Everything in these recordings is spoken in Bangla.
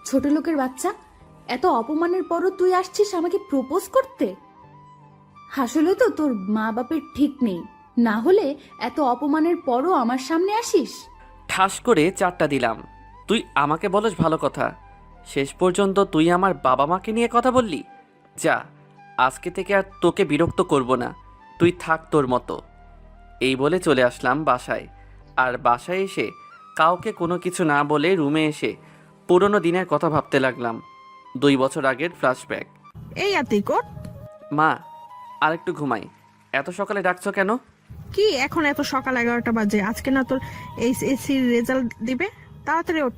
ছোট লোকের বাচ্চা, এত অপমানের পরও তুই আসছিস আমাকে প্রপোজ করতে? আসলে তো তোর মা বাপের ঠিক নেই, না হলে এত অপমানের পরও আমার সামনে আসিস। ঠাস করে 4টা দিলাম। তুই আমাকে বলস ভালো কথা, শেষ পর্যন্ত তুই আমার বাবা মাকে নিয়ে কথা বললি। যা, আজকে থেকে আর তোকে বিরক্ত করব না, তুই থাক তোর মতো। এই বলে চলে আসলাম বাসায়। আর বাসায় এসে কাউকে কোনো কিছু না বলে রুমে এসে পুরনো দিনের কথা ভাবতে লাগলাম। 2 বছর আগের ফ্ল্যাশব্যাক। এই আতিক ওঠ। মা, আরেকটু ঘুমাই। এত সকালে ডাকছো কেন? কি এখন এত সকাল 11টা বাজে? আজকে না তোর এইচএসসির রেজাল্ট দিবে, তাড়াতাড়ি ওঠ।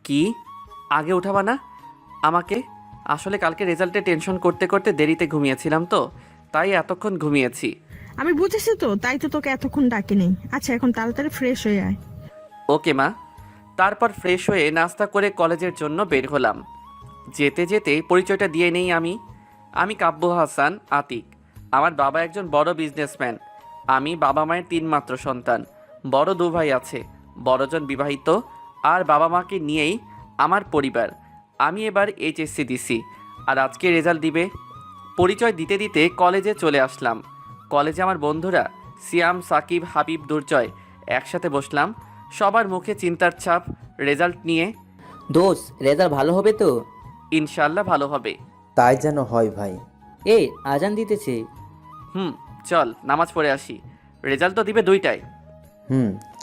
কি আগে উঠাবা না আমাকে? আসলে কালকে রেজাল্টে টেনশন করতে করতে দেরিতে ঘুমিয়েছিলাম, তো তাই এতক্ষণ ঘুমিয়েছি। আমি বুঝেছি তো, তাই তো তোকে এতক্ষণ ডাকিনি। আচ্ছা এখন তাড়াতাড়ি ফ্রেশ হয়ে আয়। ওকে মা। তারপর ফ্রেশ হয়ে নাস্তা করে কলেজের জন্য বের হলাম। যেতে যেতে পরিচয়টা দিয়ে নেই আমি কাব্য হাসান আতিক। আমার বাবা একজন বড় বিজনেসম্যান। আমি বাবা মায়ের 3 মাত্র সন্তান। বড় 2 ভাই আছে, বড়জন বিবাহিত, আর বাবা মাকে নিয়েই আমার পরিবার। আমি এবার এইচএসসি দিছি, আর আজকে রেজাল্ট দিবে। পরিচয় দিতে দিতে কলেজে চলে আসলাম। কলেজে আমার বন্ধুরা সিয়াম, সাকিব, হাবিব, দুর্জয় একসাথে বসলাম। সবার মুখে চিন্তার ছাপ রেজাল্ট নিয়ে। দোস্ত, রেজাল্ট ভালো হবে তো? ইনশাল্লাহ ভালো হবে। তাই যেন হয় ভাই। এই আজান দিতেছে। চল নামাজ পড়ে আসি, রেজাল্ট তো দিবে 2টায়।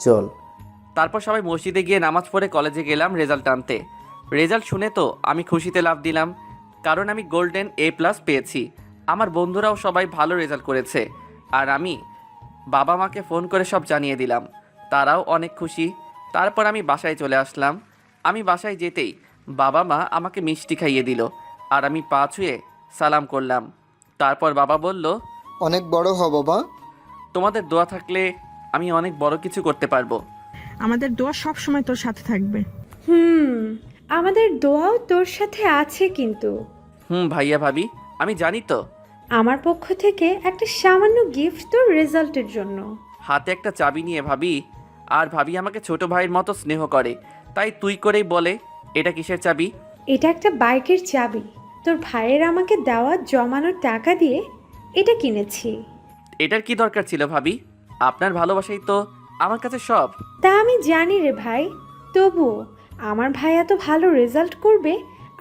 চল। তারপর সবাই মসজিদে গিয়ে নামাজ পড়ে কলেজে গেলাম রেজাল্ট আনতে। রেজাল্ট শুনে তো আমি খুশিতে লাফ দিলাম, কারণ আমি গোল্ডেন A+ পেয়েছি। আমার বন্ধুরাও সবাই ভালো রেজাল্ট করেছে, আর আমি বাবা মাকে ফোন করে সব জানিয়ে দিলাম। তারাও অনেক খুশি। তারপর আমি বাসায় চলে আসলাম। আমি বাসায় যেতেই বাবা মা আমাকে মিষ্টি খাইয়ে দিল, আর আমি পা ছুঁয়ে সালাম করলাম। তারপর বাবা বলল, অনেক বড় হ বাবা। তোমাদের দোয়া থাকলে আমি অনেক বড় কিছু করতে পারবো। আমাদের দোয়া সব সময় তোর সাথে থাকবে। আমাদের দোয়াও তোর সাথে আছে, কিন্তু ভাইয়া ভাবি, আমি জানি তো। আমার পক্ষ থেকে একটা সামান্য গিফট তোর রেজাল্টের জন্য। হাতে একটা চাবি নিয়ে ভাবি, আর ভাবি আমাকে ছোট ভাইয়ের মতো স্নেহ করে, তাই তুই করেই বলে, এটা কিসের চাবি? এটা একটা বাইকের চাবি। তোর ভাইয়ের আমাকে দেওয়া জমানোর টাকা দিয়ে এটা কিনেছি। এটার কি দরকার ছিল ভাবি? আপনার ভালোবাসাই তো আমার কাছে সব। তা আমি জানি রে ভাই, তবু আমার ভাই এত ভালো রেজাল্ট করবে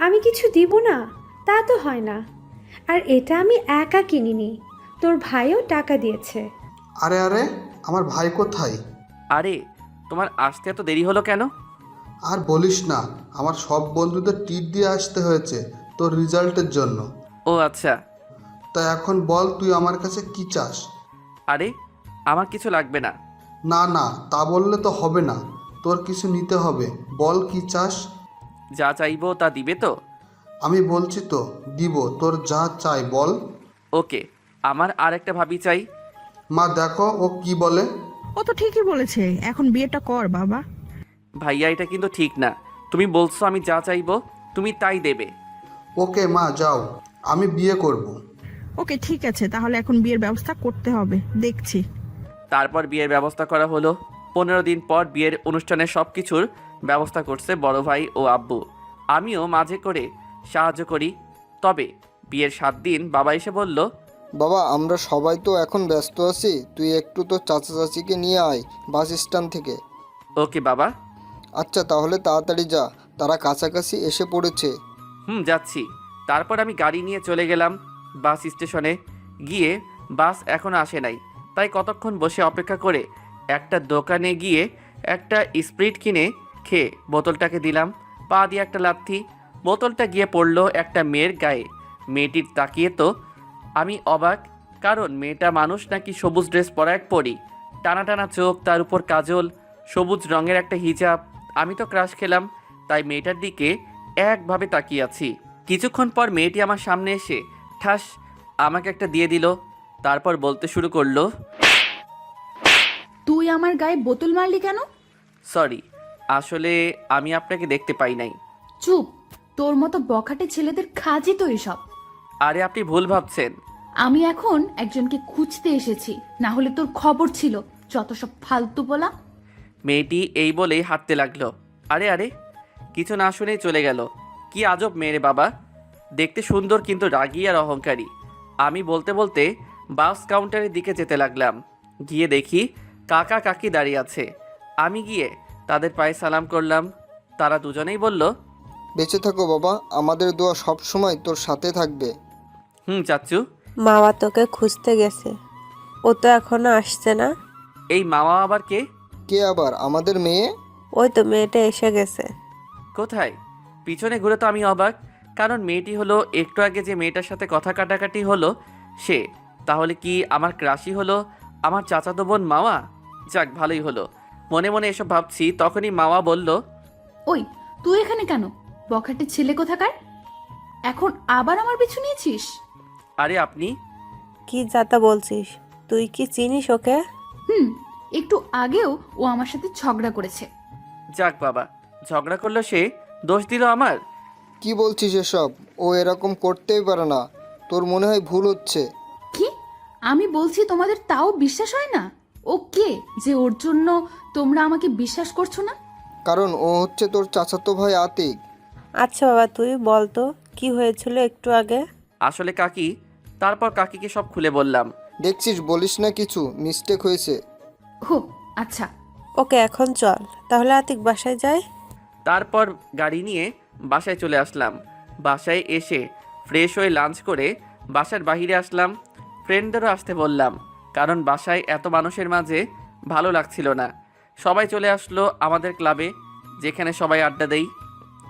আমি কিছু দিব না, তা তো হয় না। আর এটা আমি একা কিনিনি, তোর ভাইও টাকা দিয়েছে। আরে আরে, আমার ভাই কোথায়? আরে, তোমার আসতে এত দেরি হলো কেন? আর বলিস না, আমার সব বন্ধুদের টিট দিয়ে আসতে হয়েছে তোর রেজাল্টের জন্য। ও আচ্ছা। তা এখন বল, তুই আমার কাছে কি চাস? আরে, আমার কিছু লাগবে না। না না, তা বললে তো হবে না, তোর কিছু নিতে হবে। বল কি চাস? যা চাইবো তা দিবে তো? আমি বলছি তো দিব, তোর যা চাই বল। ওকে, আমার আর একটা ভাবি চাই। মা দেখো ও কি বলে। ও তো ঠিকই বলেছে, এখন বিয়েটা কর বাবা। ভাইয়া, এটা কিন্তু ঠিক না। তুমি বলছো আমি যা চাইবো তুমি তাই দেবে। ওকে মা, যাও, আমি বিয়ে করব। ওকে ঠিক আছে, তাহলে এখন বিয়ের ব্যবস্থা করতে হবে, দেখছি। তারপর বিয়ের ব্যবস্থা করা হলো। 15 দিন পর বিয়ের অনুষ্ঠানের সব কিছুর ব্যবস্থা করছে বড় ভাই ও আব্বু। আমিও মাঝে করে সাহায্য করি। তবে বিয়ের 7 দিন বাবা এসে বলল, বাবা, আমরা সবাই তো এখন ব্যস্ত আছি, তুই একটু তো চাচা চাচিকে নিয়ে আয় বাস স্ট্যান্ড থেকে। ওকে বাবা। আচ্ছা তাহলে তাড়াতাড়ি যা, তারা কাছাকাছি এসে পড়েছে। যাচ্ছি। তারপর আমি গাড়ি নিয়ে চলে গেলাম বাস স্টেশনে। গিয়ে বাস এখনও আসে নাই, তাই কতক্ষণ বসে অপেক্ষা করে একটা দোকানে গিয়ে একটা স্প্রিট কিনে খেয়ে বোতলটাকে দিলাম। পা দিয়ে একটা লাথি, বোতলটা গিয়ে পড়লো একটা মেয়ের গায়ে। মেয়েটির তাকিয়ে তো আমি অবাক, কারণ মেয়েটা মানুষ নাকি সবুজ ড্রেস পরা এক পরি, টানা টানা চোখ, তার উপর কাজল, সবুজ রঙের একটা হিজাব। আমি তো ক্রাশ খেলাম, তাই মেয়েটার দিকে একভাবে তাকিয়ে আছি। কিছুক্ষণ পর মেয়েটি আমার সামনে এসে ঠাস আমাকে একটা দিয়ে দিল। তারপর বলতে শুরু করলো, তুই আমার গায়ে বোতল মারলি কেন? সরি, আসলে আমি আপনাকে দেখতে পাই নাই। চুপ, তোর মতো বখাটে ছেলেদের কাজই তো এসব। আরে আপনি ভুল ভাবছেন। আমি এখন একজনকে খুঁজতে এসেছি, না হলে তোর খবর ছিল। যত সব ফালতু বলা। মেয়েটি এই বলেই হাঁটতে লাগলো। আরে আরে, কিছু না শুনেই চলে গেল। কি আজব মেয়ে বাবা, দেখতে সুন্দর কিন্তু রাগী আর অহংকারী। আমি বলতে বলতে বাস কাউন্টারের দিকে যেতে লাগলাম। গিয়ে দেখি কাকা কাকি দাঁড়িয়ে আছে। আমি গিয়ে তাদের পায়ে সালাম করলাম। তারা দুজনেই বলল, বেঁচে থাকো বাবা, আমাদের দোয়া সব সময় তোর সাথে থাকবে। চাচ্চু। মামা তোকে খুঁজতে গেছে, ও তো এখনো আসছে না। এই মামা আবার কে? কে আবার? আমাদের মেয়ে। ওই তো মেয়েটা এসে গেছে। কোথায়? পিছনে ঘুরে তো আমি অবাক, কারণ মেয়েটি হলো একটু আগে যে মেয়েটার সাথে কথা কাটাকাটি হলো সে। তাহলে কি আমার ক্রাশই হলো আমার চাচাতো বোন মামা? যাক, ভালোই হলো। মনে মনে এসব ভাবছি, তখনই মামা বলল, ওই তুই এখানে কেন? বখাটে ছেলে কোথাকার, এখন আবার আমার পিছু নিয়েছিস? আরে আপনি? কি যাতা বলছিস? তুই কি চিনিস ওকে? একটু আগেও ও আমার সাথে ঝগড়া করেছে। যাক বাবা, ঝগড়া করলো সে, দোষ দিল আমার? কি বলছিস এসব? ও এরকম করতেই পারে না, তোর মনে হয় ভুল হচ্ছে। কি? আমি বলছি তোমাদের তাও বিশ্বাস হয় না? ও কে যে ওর জন্য তোমরা আমাকে বিশ্বাস করছো না? কারণ ও হচ্ছে তোর চাচাতো ভাই আতিক। আচ্ছা বাবা, তুই বল তো কি হয়েছিল একটু আগে? আসলে কাকি, তারপর কাকিকে সব খুলে বললাম। দেখছিস, বলিস না কিছু, মিস্টেক হয়েছে। হো আচ্ছা। ওকে এখন চল তাহলে আতিক বাসায় যাই। তারপর গাড়ি নিয়ে বাসায় চলে আসলাম। বাসায় এসে ফ্রেশ হয়ে লাঞ্চ করে বাসার বাইরে আসলাম। ফ্রেন্ডদেরও আসতে বললাম, কারণ বাসায় এত মানুষের মাঝে ভালো লাগছিল না। সবাই চলে আসলো আমাদের ক্লাবে, যেখানে সবাই আড্ডা দেই।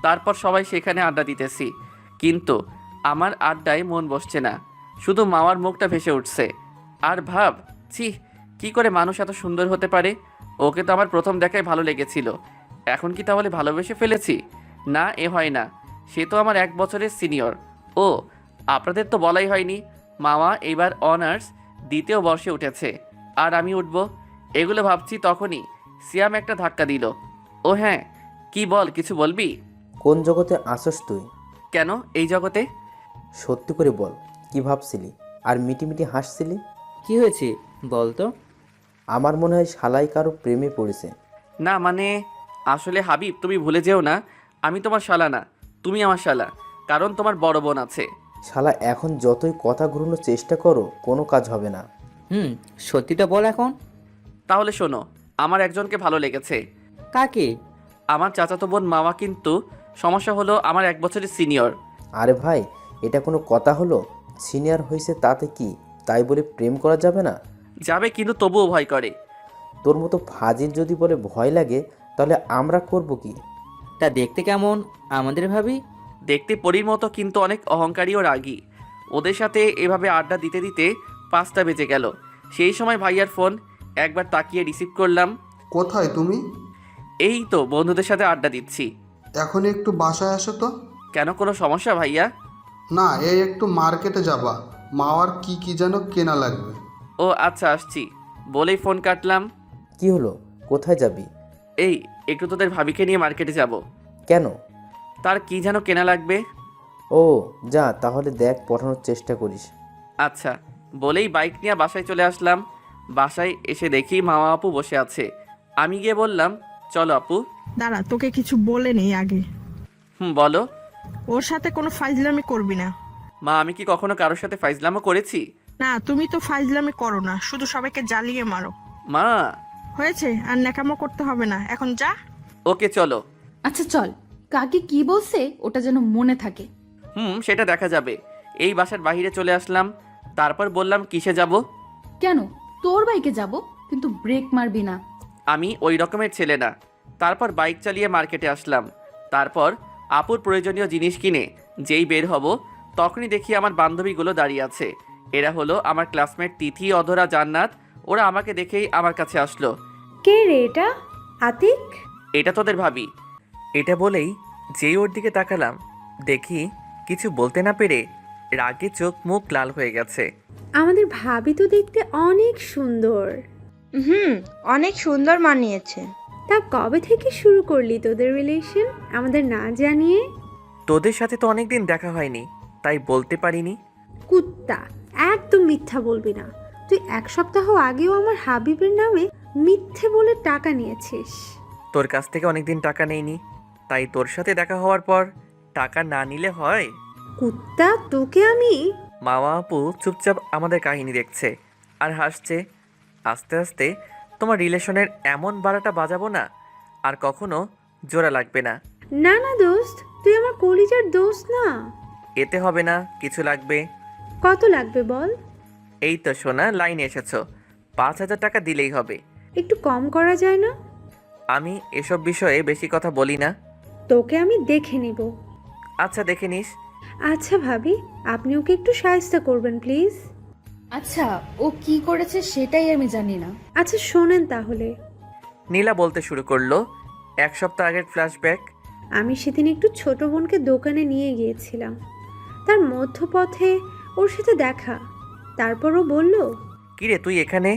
তারপর সবাই সেখানে আড্ডা দিতেছি, কিন্তু আমার আড্ডায় মন বসছে না। শুধু মামার মুখটা ভেসে উঠছে। আর ভাব, ছি, কি করে মানুষ এত সুন্দর হতে পারে? ওকে তো আমার প্রথম দেখায় ভালো লেগেছিল, এখন কি তাহলে ভালোবেসে ফেলেছি? না, এ হয় না। সে তো আমার 1 বছরের সিনিয়র। ও, আপনাদের তো বলাই হয়নি, মামা এবার অনার্স 2য় বর্ষে উঠেছে, আর আমি উঠব। এগুলো ভাবছি, তখনই সিয়াম একটা ধাক্কা দিল। ও হ্যাঁ, কি বল, কিছু বলবি? কোন জগতে আসস তুই? কেন এই জগতে? সত্যি করে বল, কি ভাবছিলি আর মিটিমিটি হাসছিলি? কি হয়েছে বল তো? আমার মনে হয় শালাই কারো প্রেমে পড়েছে। না মানে, আসলে হাবিব, তুমি ভুলে যেও না, আমি তোমার শালা না, তুমি আমার শালা, কারণ তোমার বড় বোন আছে। শালা এখন যতই কথা ঘুরানোর চেষ্টা করো কোনো কাজ হবে না। সত্যিটা বল এখন। তাহলে শোনো, আমার একজনকে ভালো লেগেছে। কাকে? আমার চাচাতো বোন মামা, কিন্তু সমস্যা হলো আমার 1 বছরের সিনিয়র। আরে ভাই, এটা কোনো কথা হলো? সিনিয়র হয়েছে তাতে কি, তাই বলে প্রেম করা যাবে না? যাবে, কিন্তু তবুও ভয় করে। তোর মতো ফাজিল যদি বলে ভয় লাগে, তাহলে আমরা করব কি? তা দেখতে কেমন আমাদের ভাবি? দেখতে পরীর মতো, কিন্তু অনেক অহংকারী ও রাগী। ওদের সাথে এভাবে আড্ডা দিতে দিতে 5টা বেজে গেল। সেই সময় ভাইয়ার ফোন, একবার তাকিয়ে রিসিভ করলাম। কোথায় তুমি? এই তো বন্ধুদের সাথে আড্ডা দিচ্ছি। এখন একটু বাসায় আসো তো। কেন, কোনো সমস্যা ভাইয়া? না, এই একটু মার্কেটে যাবা, মাওয়ার কি কি যেন কেনা লাগবে। ও আচ্ছা, আসছি বলেই ফোন কাটলাম। কি হলো, কোথায় যাবি? এই একটু তোদের ভাবিকে নিয়ে মার্কেটে যাব। কেন? তার কি যেন কেনা লাগবে। ও যা, তাহলে দেখ, পাঠানোর চেষ্টা করিস। আচ্ছা বলেই বাইক নিয়ে বাসায় চলে আসলাম। বাসায় এসে দেখি মামা আপু বসে আছে। আমি গিয়ে বললাম, চলো আপু। দাঁড়া, তোকে কিছু বলে নেই আগে। বলো। ওর সাথে কোনো ফাইজলামি করবি না। মা, আমি কি কখনো কারোর সাথে ফাইজলামো করেছি? না, তুমি তো ফাইজলামি করো না, শুধু সবাইকে জ্বালিয়ে মারো। মা। হয়েছে, আর ন্যাকামো করতে হবে না, এখন যা। ওকে চলো। আচ্ছা চল, কাকি কি বলছে ওটা যেন মনে থাকে। সেটা দেখা যাবে। এই বাসার বাইরে চলে আসলাম। তারপর বললাম, কিসে যাব? কেন, তোর বাইকে যাব, কিন্তু ব্রেক মারবি না। আমি ওই রকমের ছেলে না। তারপর বাইক চালিয়ে মার্কেটে আসলাম। তারপর আপুর প্রয়োজনীয় জিনিস কিনে যেই বের হব, তখনই দেখি আমার বান্ধবীগুলো দাঁড়িয়ে আছে। এরা হলো আমার ক্লাসমেট তিথি, অধরা, জান্নাত। ওরা আমাকে দেখেই আমার কাছে আসলো। কে রে এটা? আতিক? এটা তোদের ভাবি। এটা বলেই যেই ওর দিকে তাকালাম, দেখি কিছু বলতে না পেরে রাগে চোখ মুখ লাল হয়ে গেছে। আমাদের ভাবি তো দেখতে অনেক সুন্দর। অনেক সুন্দর মানিয়েছে। তা কবে থেকে শুরু করলি তোদের রিলেশন আমাদের না জানিয়ে? তোদের সাথে তো অনেকদিন দেখা হয়নি, তাই বলতে পারিনি। কুত্তা, একদম মিথ্যা বলবি না। তুই 1 সপ্তাহ আগেও আমার হাবিবের নামে মিথ্যে বলে টাকা নিয়েছিস। তোর কাছ থেকে অনেকদিন টাকা নেইনি, তাই তোর সাথে দেখা হওয়ার পর টাকা না নিলে হয়? কুত্তা, তোকে আমি... মামা আপু চুপচাপ আমাদের কাহিনী দেখছে আর হাসছে। আস্তে আস্তে তোমার রিলেশনের এমন বারাটা বাজাবো না, আর কখনো জোড়া লাগবে না। না না দোস্ত, তুই আমার কলিজার দোস্ত না। এতে হবে না, কিছু লাগবে। কত লাগবে বল? এই তো সোনা, লাইনে এসেছো, 5,000 টাকা দিলেই হবে। একটু কম করা যায় না? আমি এসব বিষয়ে বেশি কথা বলি না। তোকে আমি দেখে নিব। আচ্ছা, দেখে নিস। আচ্ছা ভাবি, আপনি ওকে একটু সাহায্য করবেন প্লিজ। আচ্ছা, ও কি করেছে সেটাই আমি জানি না। আচ্ছা শোনেন তাহলে। নীলা বলতে শুরু করলো 1 সপ্তাহ আগের ফ্ল্যাশব্যাক। আমি সেদিন একটু ছোট বোনকে দোকানে নিয়ে গিয়েছিলাম। তার মধ্যপথে ওর সাথে দেখা। তারপর ও বলল, কিরে তুই এখানে?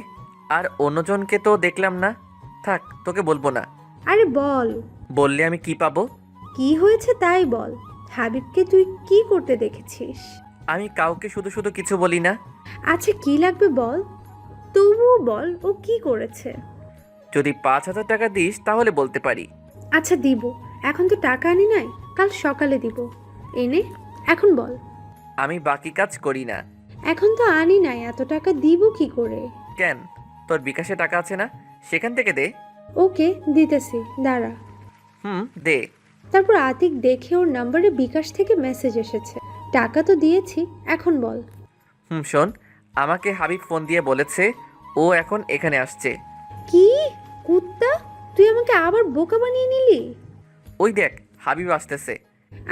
আর অন্যজনকে তো দেখলাম না। থাক, তোকে বলবো না। আরে বল, বললে আমি কি পাবো? কি হয়েছে তাই বল। হাবিবকে তুই কি করতে দেখেছিস? আমি কাউকে শুধু শুধু কিছু বলি না। আচ্ছা কি লাগবে বল, তবুও বল ও কি করেছে। যদি 5,000 টাকা দিস তাহলে বলতে পারি। আচ্ছা দিব, এখন তো টাকা আনি নাই, কাল সকালে দিব। এনে এখন বল। আমি বাকি কাজ করি না। এখন তো আনি নাই, এত টাকা দিব কি করে? কেন, তোর বিকাশে টাকা আছে না? সেখান থেকে দে। ওকে দিতেছি, দাঁড়া। দে। তারপর আতিক দেখে ওর নম্বরে বিকাশ থেকে মেসেজ এসেছে। টাকা তো দিয়েছি, এখন বল। শোন, আমাকে হাবিব ফোন দিয়ে বলেছে ও এখন এখানে আসছে। কি কুত্তা, তুই আমাকে আবার বোকা বানিয়ে নিলি? ওই দেখ, হাবিব আসতেছে।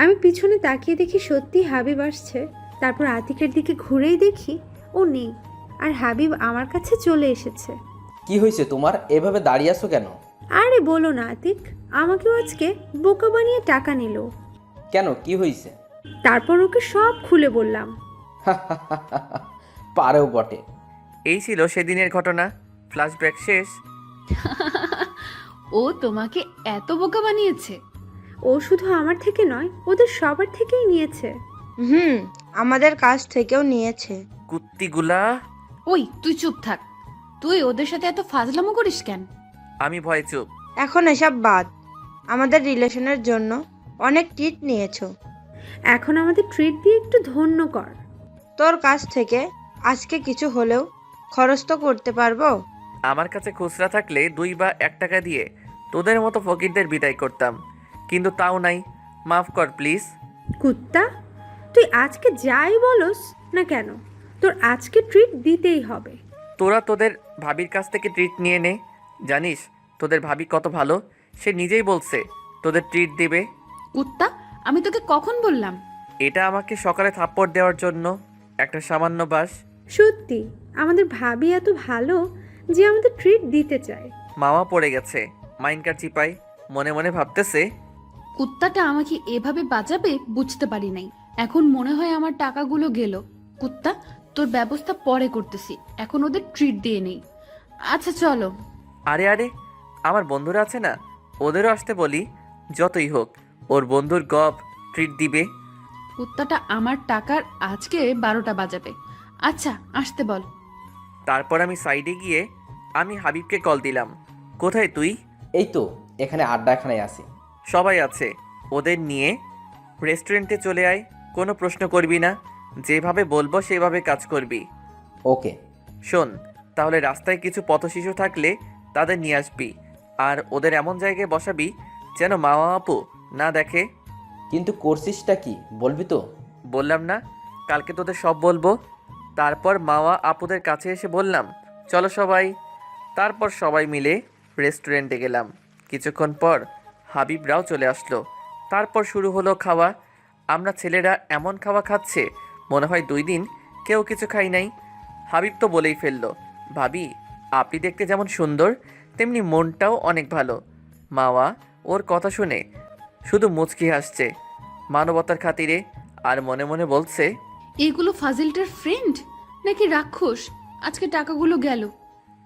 আমি পিছনে তাকিয়ে দেখি সত্যি হাবিব আসছে। তারপর আতিকের দিকে ঘুরেই দেখি ও নেই, আর হাবিব আমার কাছে চলে এসেছে। কি হয়েছে তোমার, এভাবে দাঁড়িয়ে আছো কেন? আরে বলো না আতিক, আমাকেও আজকে বোকা বানিয়ে টাকা নিল। কেন, কি হয়েছে? তারপর ওকে সব খুলে বললাম। পারেও বটে। এই ছিল সেদিনের ঘটনা। ফ্ল্যাশব্যাক শেষ। ও তোমাকে এত বোকা বানিয়েছে? ও শুধু আমার থেকে নয়, ওদের সবার থেকেই নিয়েছে। আমাদের কাছ থেকেও নিয়েছে। কুত্তিগুলা। ওই তুই চুপ থাক। তুই ওদের সাথে এত ফাজলামো করিস কেন? আমি ভয়ে চুপ। এখন এসব বাদ। আমাদের রিলেশনের জন্য অনেক ট্রিট নিয়েছো। এখন আমাদের ট্রিট দিয়ে একটু ধন্য কর। তোর কাছ থেকে আজকে কিছু হলেও খরচ তো করতে পারবো। আমার কাছে খুচরা থাকলে 2 বা 1 টাকা দিয়ে তোদের মতো ফকিরদের বিদায় করতাম, কিন্তু তাও নাই। মাফ কর প্লিজ। কুত্তা, তুই আজকে যাই বলস না কেন, তোর আজকে ট্রিট দিতেই হবে। তোরা তোদের ভাবির কাছ থেকে ট্রিট নিয়ে নে। জানিস তোদের ভাবি কত ভালো, সে নিজেই বলছে তোদের ট্রিট দিবে। কুত্তা, আমি তোকে কখন বললাম? এটা আমাকে সকালে থাপ্পড় দেওয়ার জন্য একটা সামান্য বাস। সত্যি আমাদের ভাবি এত ভালো যে আমাদের ট্রিট দিতে চায়। মামা পড়ে গেছে মাইনকার চিপাই, মনে মনে ভাবতেছে কুত্তাটা আমাকে এভাবে বাঁচাবে বুঝতে পারি নাই। এখন মনে হয় আমার টাকাগুলো গেল। কুত্তা, তোর ব্যবস্থা পরে করতেছি, এখন ওদের ট্রিট দিয়ে নেই। আচ্ছা চলো। আরে আরে, আমার বন্ধুরা আছে না, ওদেরও আসতে বলি। যতই হোক ওর বন্ধুর গপ ট্রিট দিবে। কুত্তাটা আমার টাকার আজকে 12টা বাজাবে। আচ্ছা আসতে বল। তারপর আমি সাইডে গিয়ে আমি হাবিবকে কল দিলাম। কোথায় তুই? এই তো এখানে আড্ডাখানায় আছি। সবাই আছে, ওদের নিয়ে রেস্টুরেন্টে চলে আয়। কোনো প্রশ্ন করবি না, যেভাবে বলবো সেভাবে কাজ করবি। ওকে। শোন, তাহলে রাস্তায় কিছু পথশিশু থাকলে তাদের নিয়ে আসবি, আর ওদের এমন জায়গায় বসাবি যেন মামা আপু না দেখে। কিন্তু করছিসটা কি বলবি তো? বললাম না, কালকে তোদের সব বলবো। তারপর মাওয়া আপুদের কাছে এসে বললাম, চলো সবাই। তারপর সবাই মিলে রেস্টুরেন্টে গেলাম। কিছুক্ষণ পর হাবিবরাও চলে আসলো। তারপর শুরু হলো খাওয়া। আমরা ছেলেরা এমন খাওয়া খাচ্ছে মনে হয় 2 দিন কেউ কিছু খাই নাই। হাবিব তো বলেই ফেললো, ভাবি আপনি দেখতে যেমন সুন্দর তেমনি মনটাও অনেক ভালো। মাওয়া ওর কথা শুনে শুধু মুচকি হাসছে মানবতার খাতিরে, আর মনে মনে বলছে, এইগুলো ফাজিলটার ফ্রেন্ড নাকি রাক্ষস? আজকে টাকাগুলো গেল।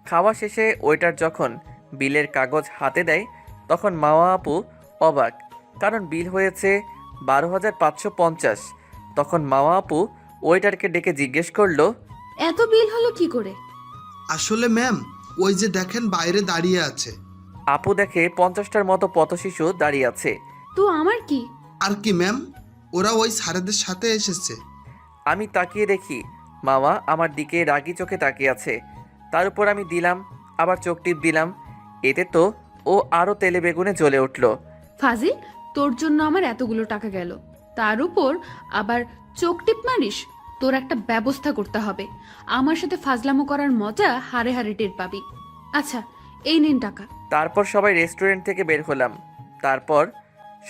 খাওয়া শেষে ওয়েটার যখন বিলের কাগজ হাতে দেয় তখন মাওয়া আপু অবাক, কারণ বিল হয়েছে 12,550। তখন মাওয়া আপু ওয়েটারকে ডেকে জিজ্ঞেস করলো, এত বিল হলো কি করে? আসলে ম্যাম, ওই যে দেখেন বাইরে দাঁড়িয়ে আছে। আপু দেখে 50টার মতো পথশিশু দাঁড়িয়ে আছে। তো আমার কি? আর কি ম্যাম, ওরা ওই স্যারেদের সাথে এসেছে। আমি তাকিয়ে দেখি মামা আমার দিকে রাগি চোখে তাকিয়ে আছে। তার উপর আমি দিলাম আবার চোখ টিপ দিলাম। এতে তো ও আরও তেলে বেগুনে জ্বলে উঠল। ফাজিল, তোর জন্য আমার এতগুলো টাকা গেল, তার উপর আবার চোখ টিপ মারিস? তোর একটা ব্যবস্থা করতে হবে। আমার সাথে ফাজলামো করার মজা হারে হারে টের পাবি। আচ্ছা, এই নিন টাকা। তারপর সবাই রেস্টুরেন্ট থেকে বের হলাম। তারপর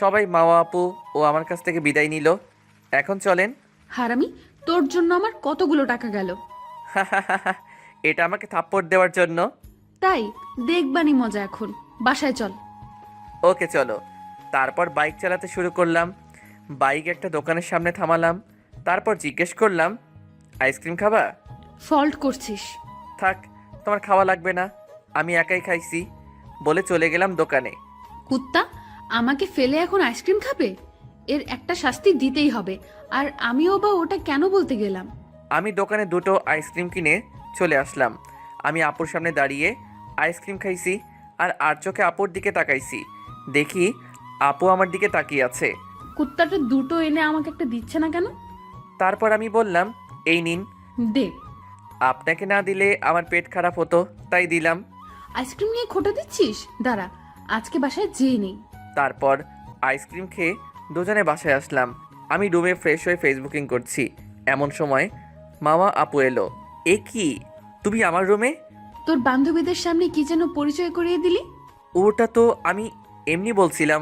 সবাই মামা আপু ও আমার কাছ থেকে বিদায় নিল। এখন চলেন। হারামি, তোর জন্য আমার কতগুলো টাকা গেল। এটা আমাকে থাপ্পড় দেওয়ার জন্য? তাই দেখবানি মজা। এখন বাসায় চল। ওকে চলো। তারপর বাইক চালাতে শুরু করলাম। বাইক একটা দোকানের সামনে থামালাম। তারপর জিজ্ঞেস করলাম, আইসক্রিম খাবা? ফল্ট করছিস। থাক, তোমার খাওয়া লাগবে না, আমি একাই খাইছি বলে চলে গেলাম দোকানে। কুত্তা, আমাকে ফেলে এখন আইসক্রিম খাবে? এর একটা শাস্তি দিতেই হবে। আর আমিও বা ওটা কেন বলতে গেলাম? আমি দোকানে দুটো আইসক্রিম কিনে চলে আসলাম। আমি আপুর সামনে দাঁড়িয়ে আইসক্রিম খাইছি আর চোখে আপুর দিকে তাকাইছি। দেখি আপু আমার দিকে তাকিয়ে আছে। কুত্তাটা দুটো এনে আমাকে একটা দিচ্ছে না কেন? তারপর আমি বললাম, এই নিন। দে। আপনাকে না দিলে আমার পেট খারাপ হতো, তাই দিলাম। আইসক্রিম নিয়ে খোটা দিচ্ছিস? দাঁড়া, আজকে বাসায় যেয়ে নেই। তারপর আইসক্রিম খেয়ে দুজনে বাসায় আসলাম। আমি রুমে ফ্রেশ হয়ে ফেসবুকিং করছি। এমন সময় মামা আপু এলো। এ কি, তুমি আমার রুমে? তোর বান্ধবীদের সামনে কি যেন পরিচয় করিয়ে দিলি? ওটা তো আমি এমনি বলছিলাম।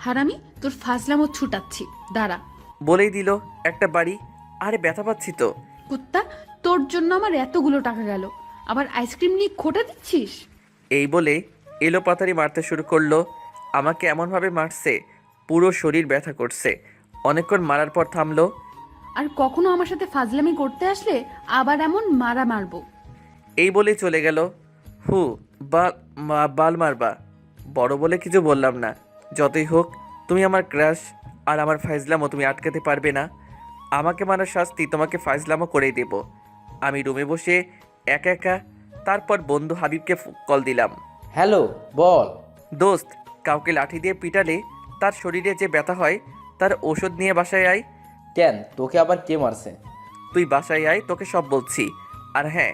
হারামি, তোর ফাজলামো ছুটাচ্ছি, দাঁড়া। বলেই দিল একটা বাড়ি। আরে ব্যথা পাচ্ছি তো। কুত্তা, তোর জন্য আমার এতগুলো টাকা গেল, আবার আইসক্রিম নিয়ে খোটা দিচ্ছিস? এই বলে এলো পাতারি মারতে শুরু করলো। আমাকে এমনভাবে মারছে পুরো শরীর ব্যথা করছে। অনেকক্ষণ মারার পর থামলো। আর কখনো আমার সাথে ফাজলামি করতে আসলে আবার এমন মারা মারবো। এই বলেই চলে গেল। বাল মারবা? বড় বলে কিছু বললাম না। যতই হোক তুমি আমার ক্রাশ, আর আমার ফাইজলামও তুমি আটকাতে পারবে না। আমাকে মারার শাস্তি তোমাকে ফাইজলামও করেই দেব। আমি রুমে বসে একা একা। তারপর বন্ধু হাবিবকে কল দিলাম। হ্যালো, বল। দোস্ত, কাউকে লাঠি দিয়ে পিটালে তার শরীরে যে ব্যথা হয় তার ওষুধ নিয়ে বাসায় আয়। কেন, তোকে আবার কে মারছে? তুই বাসায় আয়, তোকে সব বলছি। আর হ্যাঁ,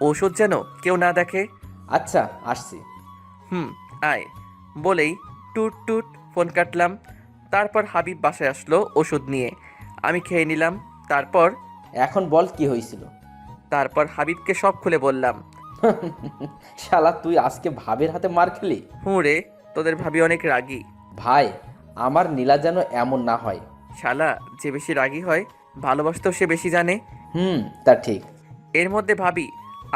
ওষুধ যেন কেউ না দেখে। আচ্ছা, আসছি। আয় বলেই টুট টুট ফোন কাটলাম। তারপর হাবিব বাসায় আসলো ওষুধ নিয়ে। আমি খেয়ে নিলাম। তারপর এখন বল কি হয়েছিল। হাবিবকে সব খুলে বললাম। শালা, তুই আজকে ভাবের হাতে মার খেলি? রে, তোদের ভাবি অনেক রাগী। ভাই, আমার নীলা যেন এমন না হয়। শালা, যে বেশি রাগী হয় ভালোবাসতেও সে বেশি জানে। তা ঠিক। এর মধ্যে ভাবি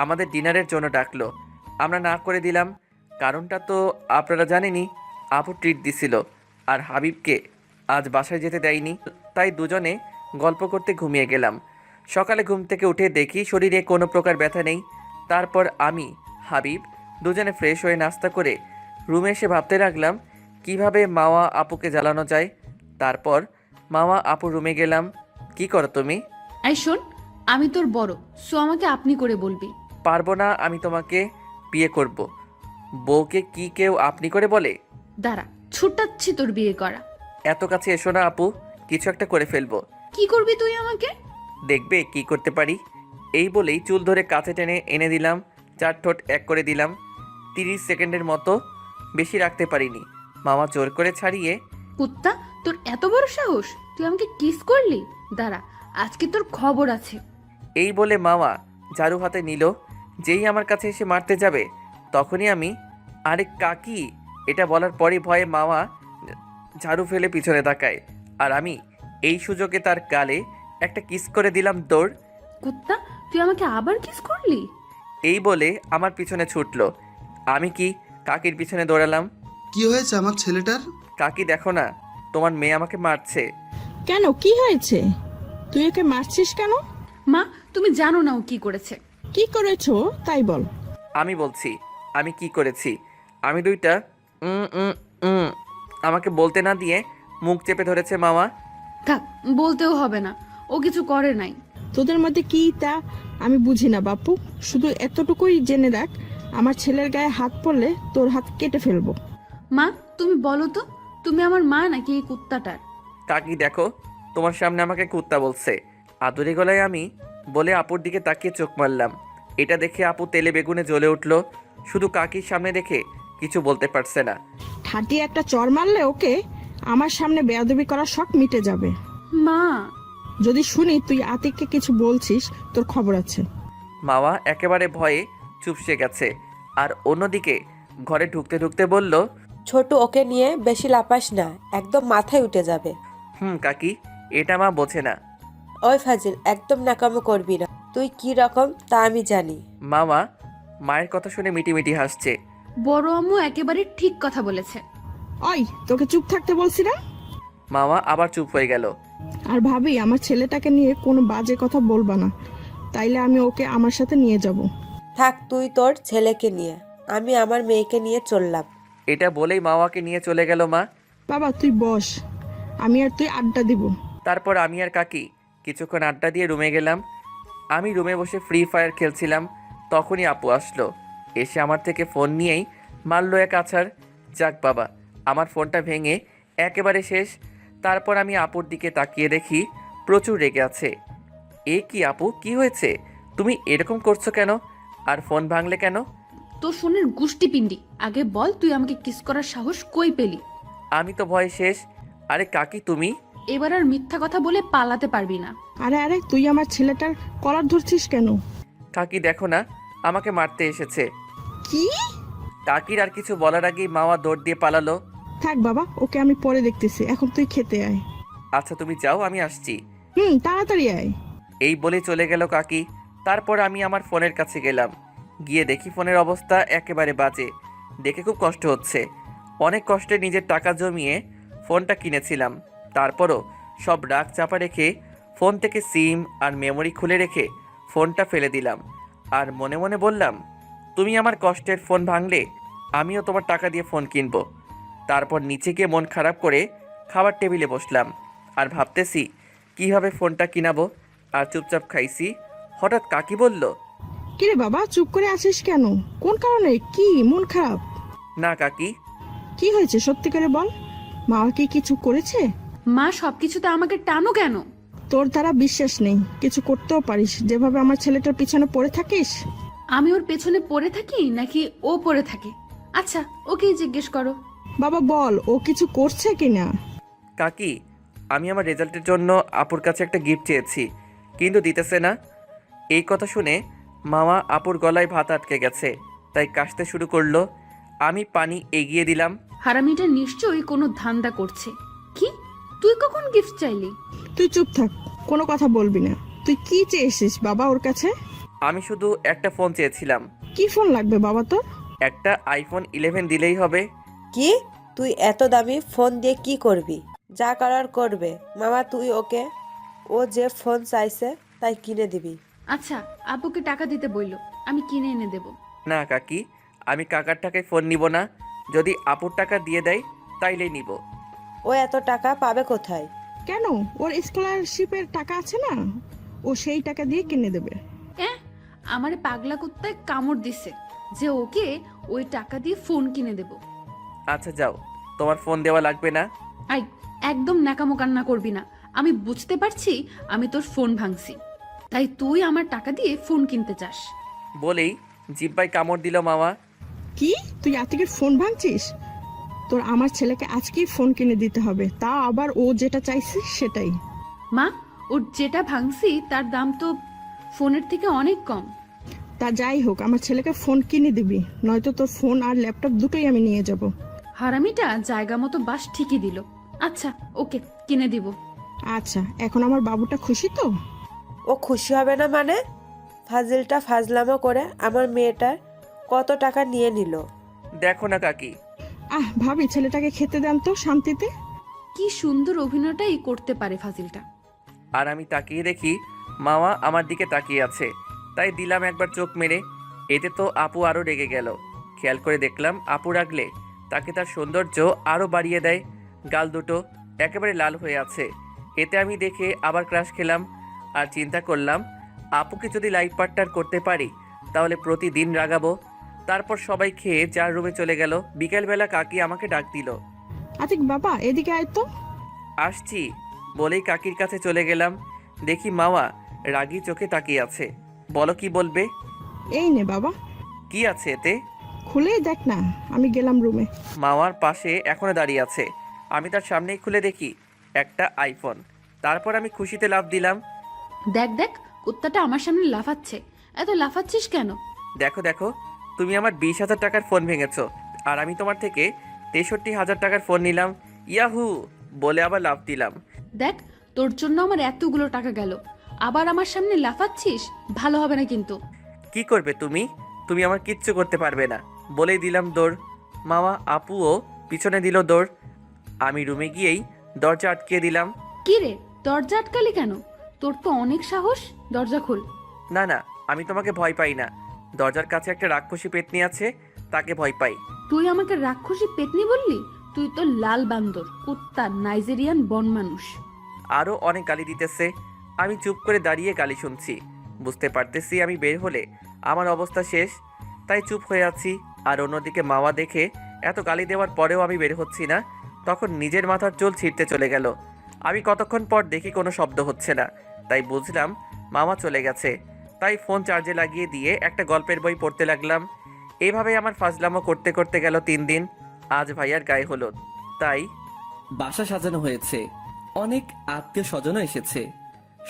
আমাদের ডিনারের জন্য ডাকলো। আমরা না করে দিলাম। কারণটা তো আপনারা জানেনই, আপু ট্রিট দিছিল আর হাবিবকে আজ বাসায় যেতে দেয়নি। তাই দুজনে গল্প করতে ঘুমিয়ে গেলাম। সকালে ঘুম থেকে উঠে দেখি শরীরে কোনো প্রকার ব্যথা নেই। তারপর আমি হাবিব দুজনে ফ্রেশ হয়ে নাস্তা করে রুমে এসে ভাবতে লাগলাম কিভাবে মাওয়া আপুকে জ্বালানো যায়। তারপর মাওয়া আপু রুমে গেলাম। কি করো তুমি? আই শোন, আমি তোর বড়, সো আমাকে আপনি করে বলবি। পারবো না, আমি তোমাকে বিয়ে করব। বউকে কি কেউ আপনি করে বলে? দাঁড়া, ছুটাচ্ছি তোর বিয়ে করা। এত কাছে এসো না আপু, কিছু একটা করে ফেলবো। কি করবি তুই আমাকে? দেখবে কি করতে পারি। এই বলেই চুল ধরে কাছে টেনে এনে দিলাম। 4 ঠোঁট এক করে দিলাম। 30 সেকেন্ডের মতো, বেশি রাখতে পারিনি। মামা জোর করে ছাড়িয়ে। কুত্তা, তোর এত বড় সাহস, তুই আমাকে কিস করলি? দাঁড়া, আজকে তোর খবর আছে। এই বলে মামা ঝাড়ু হাতে নিল। যেই আমার কাছে এসে মারতে যাবে তখনই আমি, আরে কাকি, এটা বলার পরই ভয়ে মামা ঝাড়ু ফেলে পিছনে তাকায়। আর আমি এই সুযোগে তার গালে একটা কিস করে দিলাম। দৌড়। কুত্তা, তুই আমাকে আবার কিস করলি? এই বলে আমার পিছনে ছুটলো। আমি কি কাকির পিছনে দৌড়ালাম। কি হয়েছে আমার ছেলেটার? কাকি, দেখো না, তোমার মেয়ে আমাকে মারছে। কেন, কি হয়েছে? তুই ওকে মারছিস কেন? মা, তুমি জানো না ও কি করেছে। কি করেছো তাই বল। আমি বলছি আমি কি করেছি। আমি দুইটা আমাকে বলতে না দিয়ে মুখ চেপে ধরেছে মামা। থাক, বলতেও হবে না, ও কিছু করে নাই। তোদের মধ্যে কি তা আমি বুঝি না বাপু। শুধু এতটুকুই জেনে রাখ, আমার ছেলের গায়ে হাত পড়লে তোর হাত কেটে ফেলবো। মা, তুমি বলো তো, তুমি আমার মা নাকি এই কুত্তাটার? কাকি দেখো, তোমার সামনে আমাকে কুত্তা বলছে। আদুরি গলায় আমি বলে আপুর দিকে তাকিয়ে চোখ মারলাম। এটা দেখে আপু তেলে বেগুনে জ্বলে উঠলো। শুধু কাকির সামনে দেখে কিছু বলতে পারছে না। ঠাটি একটা চর মারলে ওকে আমার সামনে বেয়াদবি করার শখ মিটে যাবে। মা, যদি শুনি তুই আতিককে কিছু বলছিস, তোর খবর আছে। মাওয়া একেবারে ভয়ে চুপসে গেছে। আর অন্যদিকে ঘরে ঢুকতে ঢুকতে বলল, ছোট ওকে নিয়ে বেশি লাপাস না, একদম মাথায় উঠে যাবে। কাকি, এটা মা বোঝে না। ওই ফাজিল, একদম নাকামো করবি না। তুই কি রকম তা আমি জানি। মামা মায়ের কথা শুনে মিটিমিটি হাসছে। বড় আম্মু একেবারে ঠিক কথা বলেছে। ওই, তোকে চুপ থাকতে বলছি না? মামা আবার চুপ হয়ে গেল। আর ভাবি, আমার ছেলেটাকে নিয়ে কোনো বাজে কথা বলবা না, তাইলে আমি ওকে আমার সাথে নিয়ে যাব। থাক তুই তোর ছেলেকে নিয়ে, আমি আমার মেয়েকে নিয়ে চললাম। এটা বলেই মাওয়াকে নিয়ে চলে গেল মা। বাবা তুই বস, আমি আর তুই আড্ডা দিব। তারপর আমি আর কাকি কিছুক্ষণ আড্ডা দিয়ে রুমে গেলাম। আমি রুমে বসে ফ্রি ফায়ার খেলছিলাম, তখনই আপু আসলো। এসে আমার থেকে ফোন নিয়েই মারলো এক আছাড়। যাক বাবা, আমার ফোনটা ভেঙে একেবারে শেষ। তারপর আমি আপুর দিকে তাকিয়ে দেখি প্রচুর রেগে আছে। এ কি আপু, কি হয়েছে? তুমি এরকম করছো কেন? আর ফোন ভাঙলে কেন? তোর ফোনের গুষ্টি পিন্ডি, আগে বল তুই আমাকে কিস করার সাহস কই পেলি? আমি তো ভয়ে শেষ। আরে কাকি তুমি? এবার আর মিথ্যা কথা বলে পালাতে পারবি না। আরে আরে, তুই আমার ছেলেটার কলার ধরছিস কেন? কাকি দেখো না, আমাকে মারতে এসেছে। কি? কাকির আর কিছু বলার আগেই মাওয়া দৌড় দিয়ে পালালো। থাক বাবা, ওকে আমি পরে দেখতেছি, এখন তুই খেতে আয়। আচ্ছা তুমি যাও, আমি আসছি। তাড়াতাড়ি আয়। এই বলে চলে গেল কাকি। তারপর আমি আমার ফোনের কাছে গেলাম। গিয়ে দেখি ফোনের অবস্থা একেবারে বাজে। দেখে খুব কষ্ট হচ্ছে। অনেক কষ্টে নিজের টাকা জমিয়ে ফোনটা কিনেছিলাম। তারপরও সব রাগ চাপা রেখে ফোন থেকে সিম আর মেমোরি খুলে রেখে ফোনটা ফেলে দিলাম। আর মনে মনে বললাম, তুমি আমার কষ্টের ফোন ভাঙলে আমিও তোমার টাকা দিয়ে ফোন কিনবো। তারপর নিচে গিয়ে মন খারাপ করে খাবার টেবিলে বসলাম আর ভাবতেছি কিভাবে ফোনটা কিনাবো। আর চুপচাপ খাইছি। হঠাৎ কাকি বলল, কিরে বাবা, চুপ করে আসিস কেন? কোন কারণে? কি মন খারাপ? না কাকি। কি হয়েছে সত্যি করে বল। মা কি কিছু করেছে? মা সবকিছুতে আমাকে টানো কেন? তোর দ্বারা বিশ্বাস নেই, কিছু করতেও পারিস। যেভাবে আমার ছেলেটার পিছনে পড়ে থাকিস। আমি ওর পেছনে পড়ে থাকি নাকি ও পড়ে থাকে? আচ্ছা, ওকেই জিজ্ঞেস করো। বাবা বল, ও কিছু করছে কিনা? কাকি, আমি আমার রেজাল্টের জন্য আপুর কাছে একটা গিফট চেয়েছি, কিন্তু দিতেছে না। এই কথা শুনে মামা আপুর গলায় ভাত আটকে গেছে, তাই কাশতে শুরু করলো। আমি পানি এগিয়ে দিলাম। হারামিটা নিশ্চয়ই কোনো ধান্দা করছে। কি, তুই কখন গিফট চাইলি? তুই চুপ থাক, কোনো কথা বলবি না। তুই কি চেয়েছিস বাবা ওর কাছে? আমি শুধু একটা ফোন চেয়েছিলাম। কি ফোন লাগবে বাবা তোর? একটা আইফোন 11 দিলেই হবে। কি? তুই এত দামি ফোন দিয়ে কি করবি? যা করার করবে মামা, তুই ওকে ও যে ফোন চাইছে তাই কিনে দিবি। আচ্ছা, আপুকে টাকা দিতে বইলো, আমি কিনে এনে দেব। না কাকি, আমি কাকার টাকায় ফোন নিব না। যদি আপুর টাকা দিয়ে দেয় তাইলেই নিব। ও এত টাকা পাবে কোথায়? কেন, ওর স্কলারশিপের টাকা আছে না, ও সেই টাকা দিয়ে কিনে দেবে। আমারে পাগলা কুত্তায় কামড় দিছে যে ওকে ওই টাকা দিয়ে ফোন কিনে দেব। আচ্ছা যাও, তোমার ফোন দেওয়া লাগবে না। আই, একদম ন্যাকামো কান্না করবি না। আমি বুঝতে পারছি আমি তোর ফোন ভাঙছি, তাই তুই আমার টাকা দিয়ে ফোন কিনতে চাস। বলেই জিব্বায় কামড় দিল মামা। কি, তুই আতিকের ফোন ভাঙছিস? তোর আমার ছেলেকে আজকেই ফোন কিনে দিতে হবে, তা আবার ও যেটা চাইছে সেটাই। মা, ওর যেটা ভাঙছি তার দাম তো ফোনের থেকে অনেক কম। তা যাই হোক, আমার ছেলেকে ফোন কিনে দিবি, নয়তো তোর ফোন আর ল্যাপটপ দুটোই আমি নিয়ে যাব। হারামিটা জায়গা মতো বাস ঠিকই দিল। আচ্ছা, ওকে কিনে দিব। আচ্ছা, এখন আমার বাবুটা খুশি তো? ও খুশি হবে না মানে? ফাজিলটা ফাজলামো করে আমার মেয়েটার কত টাকা নিয়ে নিল। দেখো না কাকি। ভাবি, ছেলেটাকে খেতে দেন তো শান্তিতে। কি সুন্দর অভিনয়টাই করতে পারে ফাজিলটা। আর আমি তাকিয়ে দেখি মামা আমার দিকে তাকিয়ে আছে, তাই দিলাম একবার চোখ মেরে। এতে তো আপু আরও রেগে গেল। খেয়াল করে দেখলাম আপু রাগলে তাকে তার সৌন্দর্য আরও বাড়িয়ে দেয়। গাল দুটো একেবারে লাল হয়ে আছে। এতে আমি দেখে আবার ক্রাশ খেলাম আর চিন্তা করলাম, আপুকে যদি লাইফ পার্টনার করতে পারি তাহলে প্রতিদিন রাগাবো। তারপর সবাই খেয়ে যার রুমে চলে গেল। বিকেলবেলা কাকি আমাকে ডাক দিল। আতিক বাবা এদিকে আয় তো। আসছি বলেই কাকির কাছে চলে গেলাম। দেখি মাওয়া রাগী চোখে তাকিয়ে আছে। বলো কি বলবে? এই নে বাবা, কি আছে এতে? খুলেই দেখ না। আমি গেলাম রুমে। মাওয়ার পাশে এখনো দাঁড়িয়ে আছে। আমি তার সামনেই খুলে দেখি একটা আইফোন। তারপর আমি খুশিতে লাফ দিলাম। দেখ দেখ, কুত্তাটা আমার সামনে লাফাচ্ছে। এত লাফাচ্ছিস কেন? দেখো দেখো, তুমি আমার 20,000 টাকার ফোন ভেঙেছো, আর আমি তোমার থেকে 63,000 টাকার ফোন নিলাম। ইয়াহু বলে আবার লাফ দিলাম। দেখ, তোর জন্য আমার এতগুলো টাকা গেল, আবার আমার সামনে লাফাচ্ছিস। ভালো হবে না কিন্তু। কি করবে তুমি? তুমি আমার কিচ্ছু করতে পারবে না বলেই দিলাম দৌড়। মামা আপুও পিছনে দিল দৌড়। আমি রুমে গিয়েই দরজা আটকিয়ে দিলাম। কি রে, দরজা আটকালি কেন? তোর তো অনেক সাহস, দরজা খোল। না না, আমি তোমাকে ভয় পাই না। দরজার কাছে একটা রাক্ষসী পেতনি আছে, তাকে ভয় পাই। তুই আমাকে রাক্ষসী পেতনি বললি? তুই তো লাল বান্দর, কুত্তা, নাইজেরিয়ান বন মানুষ। আরও অনেক গালি দিতেছে। আমি চুপ করে দাঁড়িয়ে গালি শুনছি। বুঝতে পারতেছি আমি বের হলে আমার অবস্থা শেষ, তাই চুপ হয়ে আছি। আর অন্যদিকে মাওয়া দেখে এত গালি দেওয়ার পরেও আমি বের হচ্ছি না, তখন নিজের মাথার চুল ছিঁড়তে চলে গেল। আমি কতক্ষণ পর দেখি কোনো শব্দ হচ্ছে না, তাই বুঝলাম মামা চলে গেছে। তাই ফোন চার্জে লাগিয়ে দিয়ে একটা গল্পের বই পড়তে লাগলাম। এইভাবে আমার ফাজলামো করতে করতে গেল 3 দিন। আজ ভাইয়ার গায়ে হলুদ, তাই বাসা সাজানো হয়েছে, অনেক আত্মীয় স্বজনও এসেছে।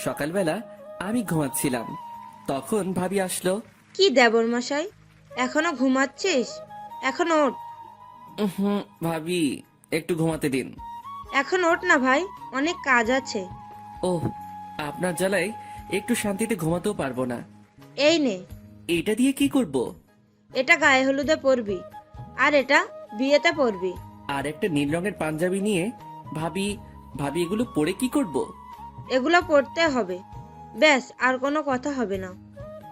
সকালবেলা আমি ঘুমাচ্ছিলাম, তখন ভাবি আসলো। কি দেবর মশাই, এখনো ঘুমাচ্ছিস? এখন ওঠ। ভাবি একটু ঘুমাতে দিন। এখন ওঠ না ভাই, অনেক কাজ আছে। ওহ, আপনার জ্বালায় একটু শান্তিতে ঘুমাতেও পারবো না। এই নে, এটা দিয়ে কি করব? এটা গায়ে হলুদে পরবি, আর এটা বিয়েতে পরবি। আর একটা নীল রঙের পাঞ্জাবি নিয়ে ভাবি ভাবি এগুলো পরে কি করব? এগুলো পরতে হবে, ব্যাস, আর কোনো কথা হবে না।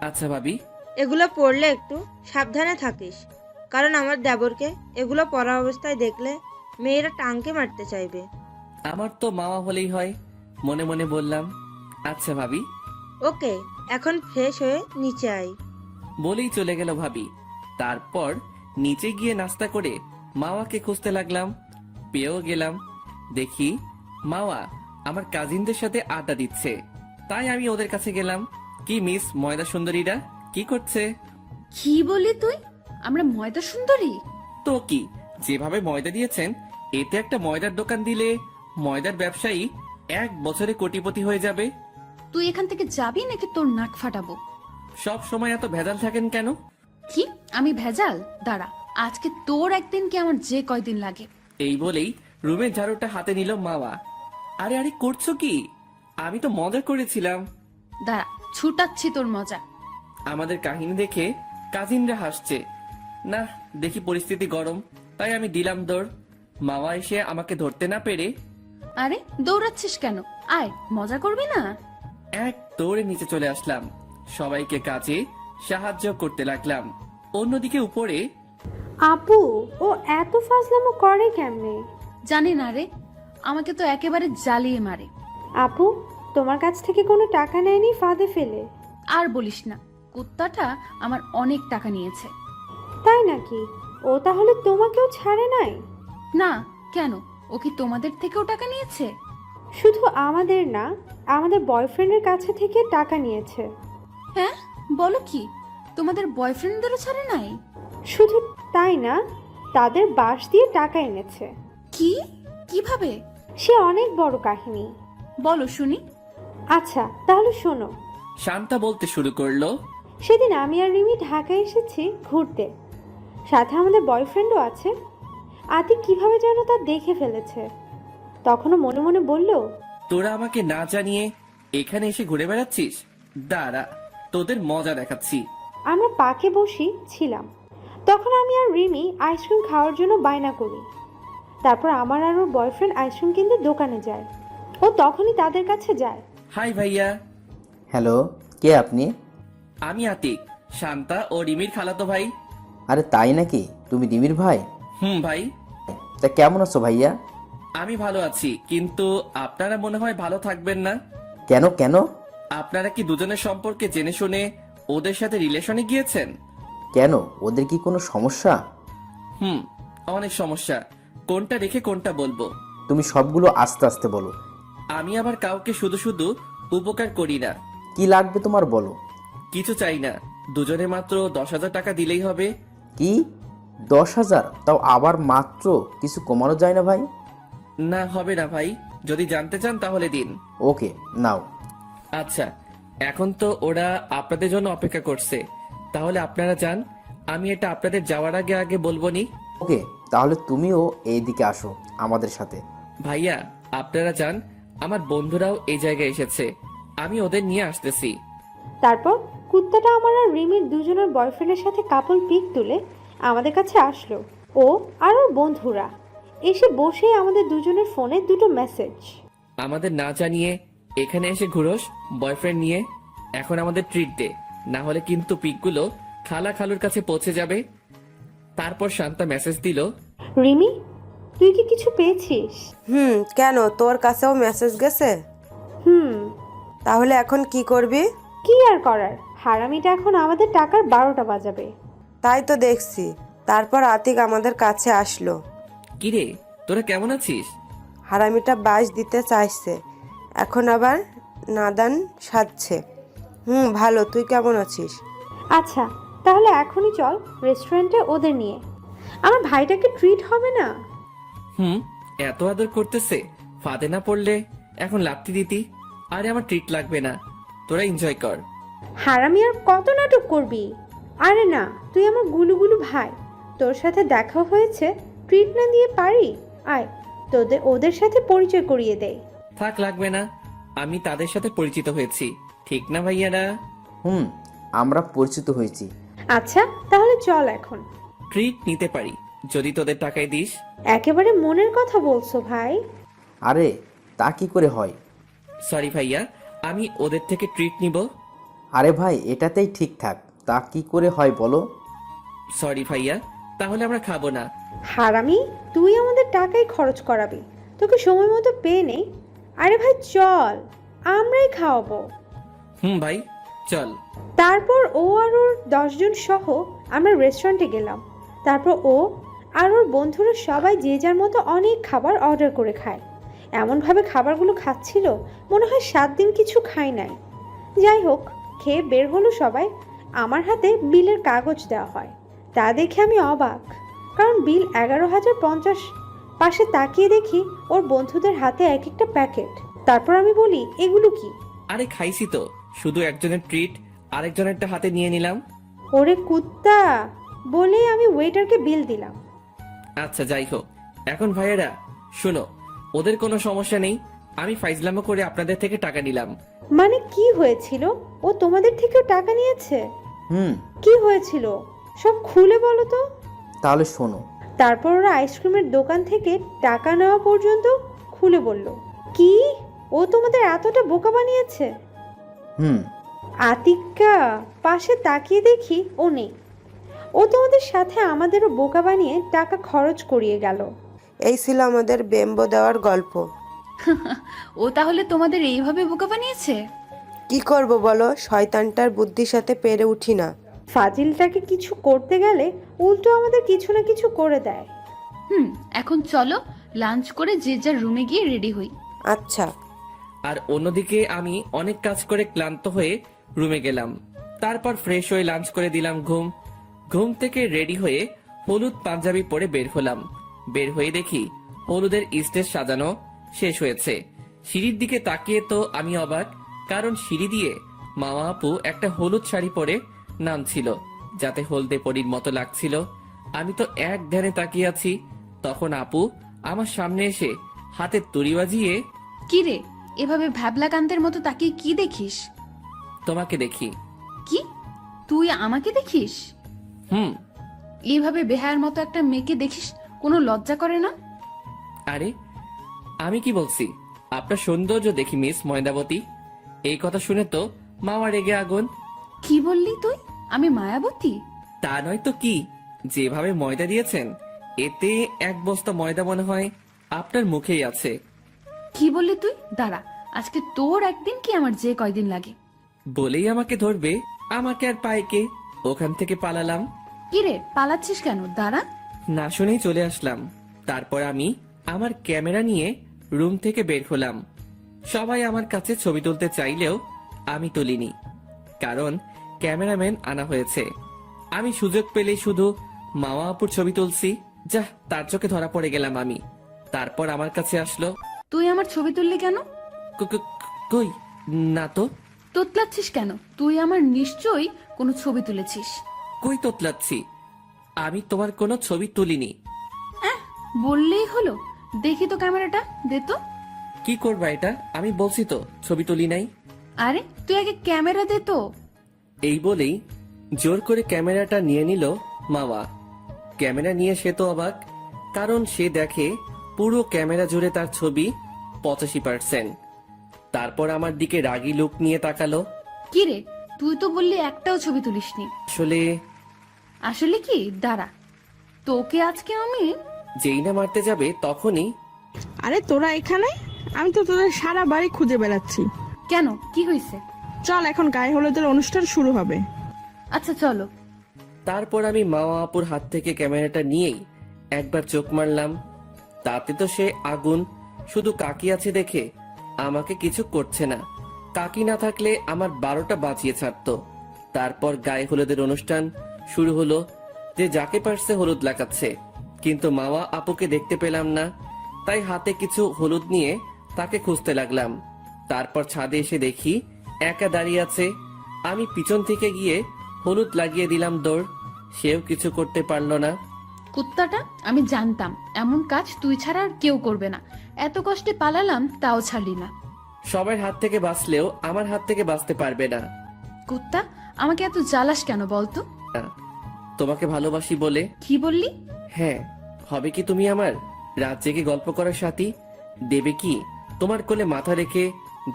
আচ্ছা ভাবি। এগুলো পরলে একটু সাবধানে থাকিস, কারণ আমার দেবরকে এগুলো পরা অবস্থায় দেখলে মেয়েরা টাঙ্কে মারতে চাইবে। আমার তো মামা হলেই হয়, মনে মনে বললাম। আচ্ছা ভাবি। ওকে, এখন ফ্রেশ হয়ে নিচে আয়। বলেই চলে গেল ভাবি। তারপর নিচে গিয়ে নাস্তা করে মাওয়াকে খুঁজতে লাগলাম। পেয়েও গেলাম। দেখি মাওয়া আমার কাজিনদের সাথে আড্ডা দিচ্ছে, তাই আমি ওদের কাছে গেলাম। কি মিস ময়দা সুন্দরীরা কি করছে? কি বলি তুই? আমরা ময়দা সুন্দরী? তো কি, যেভাবে ময়দা দিয়েছেন, এতে একটা ময়দার দোকান দিলে ময়দার ব্যবসায়ী 1 বছরে কোটিপতি হয়ে যাবে। তুই এখান থেকে যাবি নাকি তোর নাক ফাটাবো? সব সময় এত ভেজাল থাকেন কেন? কি আমি ভেজাল? দাঁড়া, আজকে তোর একদিন কি আমার যে কয়দিন লাগে। এই বলেই রুমের ঝাড়ুটা হাতে নিল মাওয়া। আরে আরে করছো কি? আমি তো মজা করেছিলাম। দাঁড়া, ছুটাচ্ছি তোর মজা। আমাদের কাহিনী দেখে কাজিনরা হাসছে। না, দেখি পরিস্থিতি গরম, তাই আমি দিলাম দৌড়। মাওয়া এসে আমাকে ধরতে না পেরে, আরে দৌড়াচ্ছিস কেন? আয়, মজা করবি না? এক দৌড়ে নিচে চলে আসলাম। সবাইকে কাজে সাহায্য করতে লাগলাম। অন্যদিকে উপরে আপু, ও এত ফাজলামো করে কেমনে? জানি না রে, আমাকে তো একেবারে জ্বালিয়ে মারে। আপু, তোমার কাছ থেকে কোনো টাকা নেয়নি ফাঁদে ফেলে? আর বলিস না, কুত্তাটা আমার অনেক টাকা নিয়েছে। তাই নাকি? ও তাহলে তোমাকেও ছাড়ে নাই? না, কেন? ও কি তোমাদের থেকেও টাকা নিয়েছে? শুধু আমাদের না, আমাদের বয়ফ্রেন্ডের কাছে থেকে টাকা নিয়েছে। হ্যাঁ, বলো কি? তোমাদের বয়ফ্রেন্ডদেরও ছাড়ে নাই? শুধু তাই না, তাদের বাস দিয়ে টাকা এনেছে। কি? কিভাবে? সে অনেক বড় কাহিনী। বলো শুনি। আচ্ছা তাহলে শোনো। শান্তা বলতে শুরু করলো। সেদিন আমি আর রিমি ঢাকায় এসেছি ঘুরতে, সাথে আমাদের বয়ফ্রেন্ডও আছে। আতিক কিভাবে যেন তা দেখে ফেলেছে, তখনও মনে মনে বলল, তোরা আমাকে না জানিয়ে এখানে এসে ঘুরে বেড়াচ্ছিস? দাঁড়া, তোদের মজা দেখাচ্ছি। আমরা পাকে বসি ছিলাম, তখন আমি আর রিমি আইসক্রিম খাওয়ার জন্য বায়না করি। তারপর আমার আর ওর বয়ফ্রেন্ড আইসক্রিম কিনতে দোকানে যায়। ও তখনই তাদের কাছে যায়। হাই ভাইয়া। হ্যালো, কে আপনি? আমি আতিক, শান্তা ও রিমির খালাতো ভাই। আরে তাই নাকি? তুমি রিমির ভাই? ভাই। তা কেমন আছো ভাইয়া? আমি ভালো আছি, কিন্তু আপনারা মনে হয় ভালো থাকবেন না। কেন কেন? আপনারা কি দুজনের সম্পর্কে জেনে শুনে ওদের সাথে রিলেশনে গিয়েছেন? কেন, ওদের কি কোনো সমস্যা? অনেক সমস্যা। কোনটা রেখে কোনটা বলবো? তুমি সবগুলো আস্তে আস্তে বলো। আমি আবার কাউকে শুধু শুধু উপকার করি না। কি লাগবে তোমার বলো। কিছু চাই না, দুজনে মাত্র 10,000 টাকা দিলেই হবে। কি 10,000? তাও আবার মাত্র? কিছু কমানো যায় না ভাই? না হবে না ভাই, যদি জানতে চান তাহলে দিন। ওকে নাও। আচ্ছা, এখন তো ওরা আপনাদের জন্য অপেক্ষা করছে, তাহলে আপনারা যান। আমি এটা আপনাদের যাওয়ার আগে আগে বলবো নি। ওকে, তাহলে তুমিও এইদিকে আসো আমাদের সাথে। ভাইয়া আপনারা যান, আমার বন্ধুরাও এই জায়গায় এসেছে, আমি ওদের নিয়ে আসতেছি। তারপর কুত্তাটা আমার আর রিমির দুজনের বয়ফ্রেন্ডের সাথে কাপল পিক তুলে আমাদের কাছে আসলো। ও আর ওর বন্ধুরা এসে বসে আমাদের দুজনের ফোনে দুটো মেসেজ। আমাদের না জানিয়ে এখানে এসে ঘুরোস বয়ফ্রেন্ড নিয়ে, এখন আমাদের ট্রিট দে, না হলে কিন্তু পিকগুলো খালা খালুর কাছে পৌঁছে যাবে। তারপর শান্তা মেসেজ দিল, রিমি, তুই কি কিছু পেয়েছিস? কেন, তোর কাছেও মেসেজ গেছে? হুম। তাহলে এখন কি করবি? কি আর করার, হারামিটা এখন আমাদের টাকার 12টা বাজাবে। তাই তো দেখছি। তারপর আতিক আমাদের কাছে আসলো। কিরে তোরা কেমন আছিস? হারামিটা 22 দিতে চাইছে, এখন আবার নাদান সাজছে। ভালো, তুই কেমন আছিস? আচ্ছা, তাহলে এখনই চল রেস্টুরেন্টে ওদের নিয়ে। আমার ভাইটাকে ট্রিট হবে না? এত আদর করতেছে, ফাঁদে না পড়লে এখন লাত্তি দিতি। আরে আমার ট্রিট লাগবে না, তোরা এনজয় কর। হারামি আর কত নাটক করবি? আরে না, তুই আমার গুলুগুলু ভাই, তোর সাথে দেখা হয়েছে, ট্রিট না দিয়ে পারি? আয় ওদের সাথে পরিচয় করিয়ে দেই। থাক, লাগবে না, আমি তাদের সাথে পরিচিত হয়েছি, ঠিক না ভাইয়ারা? আমরা পরিচিত হয়েছি। আচ্ছা তাহলে চল এখন। ট্রিট নিতে পারি যদি তোদের টাকায় দিস। একেবারে মনের কথা বলছো ভাই। আরে তা কি করে হয়? সরি ভাইয়া, আমি ওদের থেকে ট্রিট নিব। আরে ভাই, এটাতেই ঠিকঠাক, তা কি করে হয় বলো? সরি ভাইয়া, তাহলে আমরা খাবো না। হারামি, তুই আমাদের টাকাই খরচ করাবি, তোকে সময় মতো পেয়ে নেই। আরে ভাই চল, আমরাই খাওয়াবো। ভাই চল। তারপর ও আর ওর 10 জন সহ আমরা রেস্টুরেন্টে গেলাম। তারপর ও আর ওর বন্ধুরা সবাই যে যার মতো অনেক খাবার অর্ডার করে খায়। এমনভাবে খাবারগুলো খাচ্ছিল মনে হয় 7 দিন কিছু খায় নাই। যাই হোক, খেয়ে বের হলো সবাই। আমার হাতে বিলের কাগজ দেওয়া হয়, তা দেখে আমি অবাক, কারণ বিল 11,050। পাশে তাকিয়ে দেখি ওর বন্ধুদের হাতে এক একটা প্যাকেট। তারপর আমি বলি, এগুলো কি? আরে খাইছি তো, শুধু একজনের ট্রিট আরেকজনেরটা হাতে নিয়ে নিলাম। ওরে কুত্তা, বলেই আমি ওয়েটারকে বিল দিলাম। আচ্ছা যাই হোক, এখন ভাইয়েরা শোনো, ওদের কোনো সমস্যা নেই, আমি ফাইজলামো করে আপনাদের থেকে টাকা নিলাম। মানে কি হয়েছিল? ও তোমাদের থেকেও টাকা নিয়েছে? কি হয়েছিল সব খুলে বলো তো। তাহলে শোনো। তারপর ওরা আইসক্রিমের দোকান থেকে টাকা নেওয়া পর্যন্ত খুলে বলল। কি, ও তোমাদের এতটা বোকা বানিয়েছে? আতিক্কা পাশে তাকিয়ে দেখি ও নেই। ও তোমাদের সাথে আমাদেরও বোকা বানিয়ে টাকা খরচ করিয়ে গেল। এই ছিল আমাদের বেম্বো দেওয়ার গল্প। ও তাহলে তোমাদের এইভাবে বোকা বানিয়েছে? কি করব বলো, শয়তানটার বুদ্ধির সাথে পেরে উঠি না। ফাজিলটাকে কিছু করতে গেলে উল্টো আমাদের কিছু না কিছু করে দেয়। এখন চলো লাঞ্চ করে যে যার রুমে গিয়ে রেডি হই। আচ্ছা। আর অন্যদিকে আমি অনেক কাজ করে ক্লান্ত হয়ে রুমে গেলাম। তারপর ফ্রেশ হয়ে লাঞ্চ করে দিলাম ঘুম থেকে রেডি হয়ে হলুদ পাঞ্জাবি পরে বের হলাম। বের হয়ে দেখি হলুদের স্টেজ সাজানো শেষ হয়েছে। সিঁড়ির দিকে তাকিয়ে তো আমি অবাক, কারণ সিঁড়ি দিয়ে মামা আপু একটা হলুদ শাড়ি পরে নামছিল, যাতে হলদে পরীর মতো লাগছিল। আমি তো এক ধ্যানে তাকিয়ে আছি, তখন আপু আমার সামনে এসে হাতে তুড়ি বাজিয়ে, কি রে, এভাবে ভ্যাবলাকান্তের মতো তাকিয়ে কি দেখিস? তোমাকে দেখি। কি, তুই আমাকে দেখিস? এইভাবে বেহায়ার মতো একটা মেয়েকে দেখিস, কোনো লজ্জা করে না? আরে আমি কি বলছি, আপনার সৌন্দর্য দেখি মিস ময়দাবতী। এই কথা শুনে তো মামা রেগে আগুন। কি বললি তুই, আমি মায়াবতী? তা নয় তো কি, যেভাবে ময়দা দিয়েছেন এতে 1 বস্তা ময়দা মনে হয় আপনার মুখেই আছে। কি বললি তুই? দাঁড়া, আজকে তোর একদিন কি আমার যে কয়দিন লাগে। বলেই আমাকে ধরবে, আমাকে আর পাইকে ওখান থেকে পালালাম। কি রে, পালাচ্ছিস কেন? দাঁড়া। না শুনেই চলে আসলাম। তারপর আমি আমার ক্যামেরা নিয়ে রুম থেকে বের হলাম। সবাই আমার কাছে ছবি তুলতে চাইলেও আমি তুলিনি, কারণ ক্যামেরাম্যান আনা হয়েছে। আমি সুযোগ পেলেই শুধু মামা আপুর ছবি তুলছি। যা, তার চোখে ধরা পড়ে গেলাম আমি। তারপর আমার কাছে আসলো। তুই আমার ছবি তুললি কেন? কই না তো। তোতলাচ্ছিস কেন? তুই আমার নিশ্চয়ই কোনো ছবি তুলেছিস। কই তোতলাচ্ছি? আমি তোমার কোনো ছবি তুলিনি। বললেই হলো। দেখি তো ক্যামেরাটা, দে তো। কি করবা এটা? আমি বলছি তো ছবি তুলি নাই। আরে তুই আগে ক্যামেরা দে তো। এই বলেই জোর করে ক্যামেরাটা নিয়ে নিল মামা। ক্যামেরা নিয়ে সে তো অবাক, কারণ সে দেখে পুরো ক্যামেরা জুড়ে তার ছবি 85%। তারপর আমার দিকে রাগী লুক নিয়ে তাকালো। কি রে, তুই তো বললি একটাও ছবি তুলিসনি। আসলে আসলে কি? দাঁড়া, তোকে আজকে আমি। যেই না মারতে যাবে তখনই। আরে তোরা এখানে? আমি তো তোদের সারা বাড়ি খুঁজে বেড়াচ্ছি। কেন, কি হয়েছে? চল, এখন গায়ে হলুদের অনুষ্ঠান শুরু হবে। আচ্ছা চলো। তারপর আমি মামা আপুর হাত থেকে ক্যামেরাটা নিয়েই একবার চোখ মারলাম। তাতে তো সে আগুন। শুধু কাকি আছে দেখে আমাকে কিছু করছে না। কাকি না থাকলে আমার 12টা বাজিয়ে ছাড়তো। তারপর গায়ে হলুদের অনুষ্ঠান শুরু হলো। যে যাকে পারছে হলুদ লাগাচ্ছে, কিন্তু মামা আপুকে দেখতে পেলাম না। তাই হাতে কিছু হলুদ নিয়ে তাকে খুঁজতে লাগলাম। তারপর ছাদে এসে দেখি একা দাঁড়িয়ে আছে। আমি পিছন থেকে গিয়ে হলুদ লাগিয়ে দিলাম দৌড়। সেও কিছু করতে পারলো না। কুত্তাটা, আমি জানতাম এমন কাজ তুই ছাড়া আর কেউ করবে না। এত কষ্টে পালালাম, তাও ছাড়লি না। সবার হাত থেকে বাঁচলেও আমার হাত থেকে বাঁচতে পারবে না। কুত্তা, আমাকে এত জ্বালাস কেন বলতো? তোমাকে ভালোবাসি বলে। কি বললি? হ্যাঁ, হবে কি তুমি আমার রাত জেগে গল্প করার সাথী? দেবে কি তোমার কোলে মাথা রেখে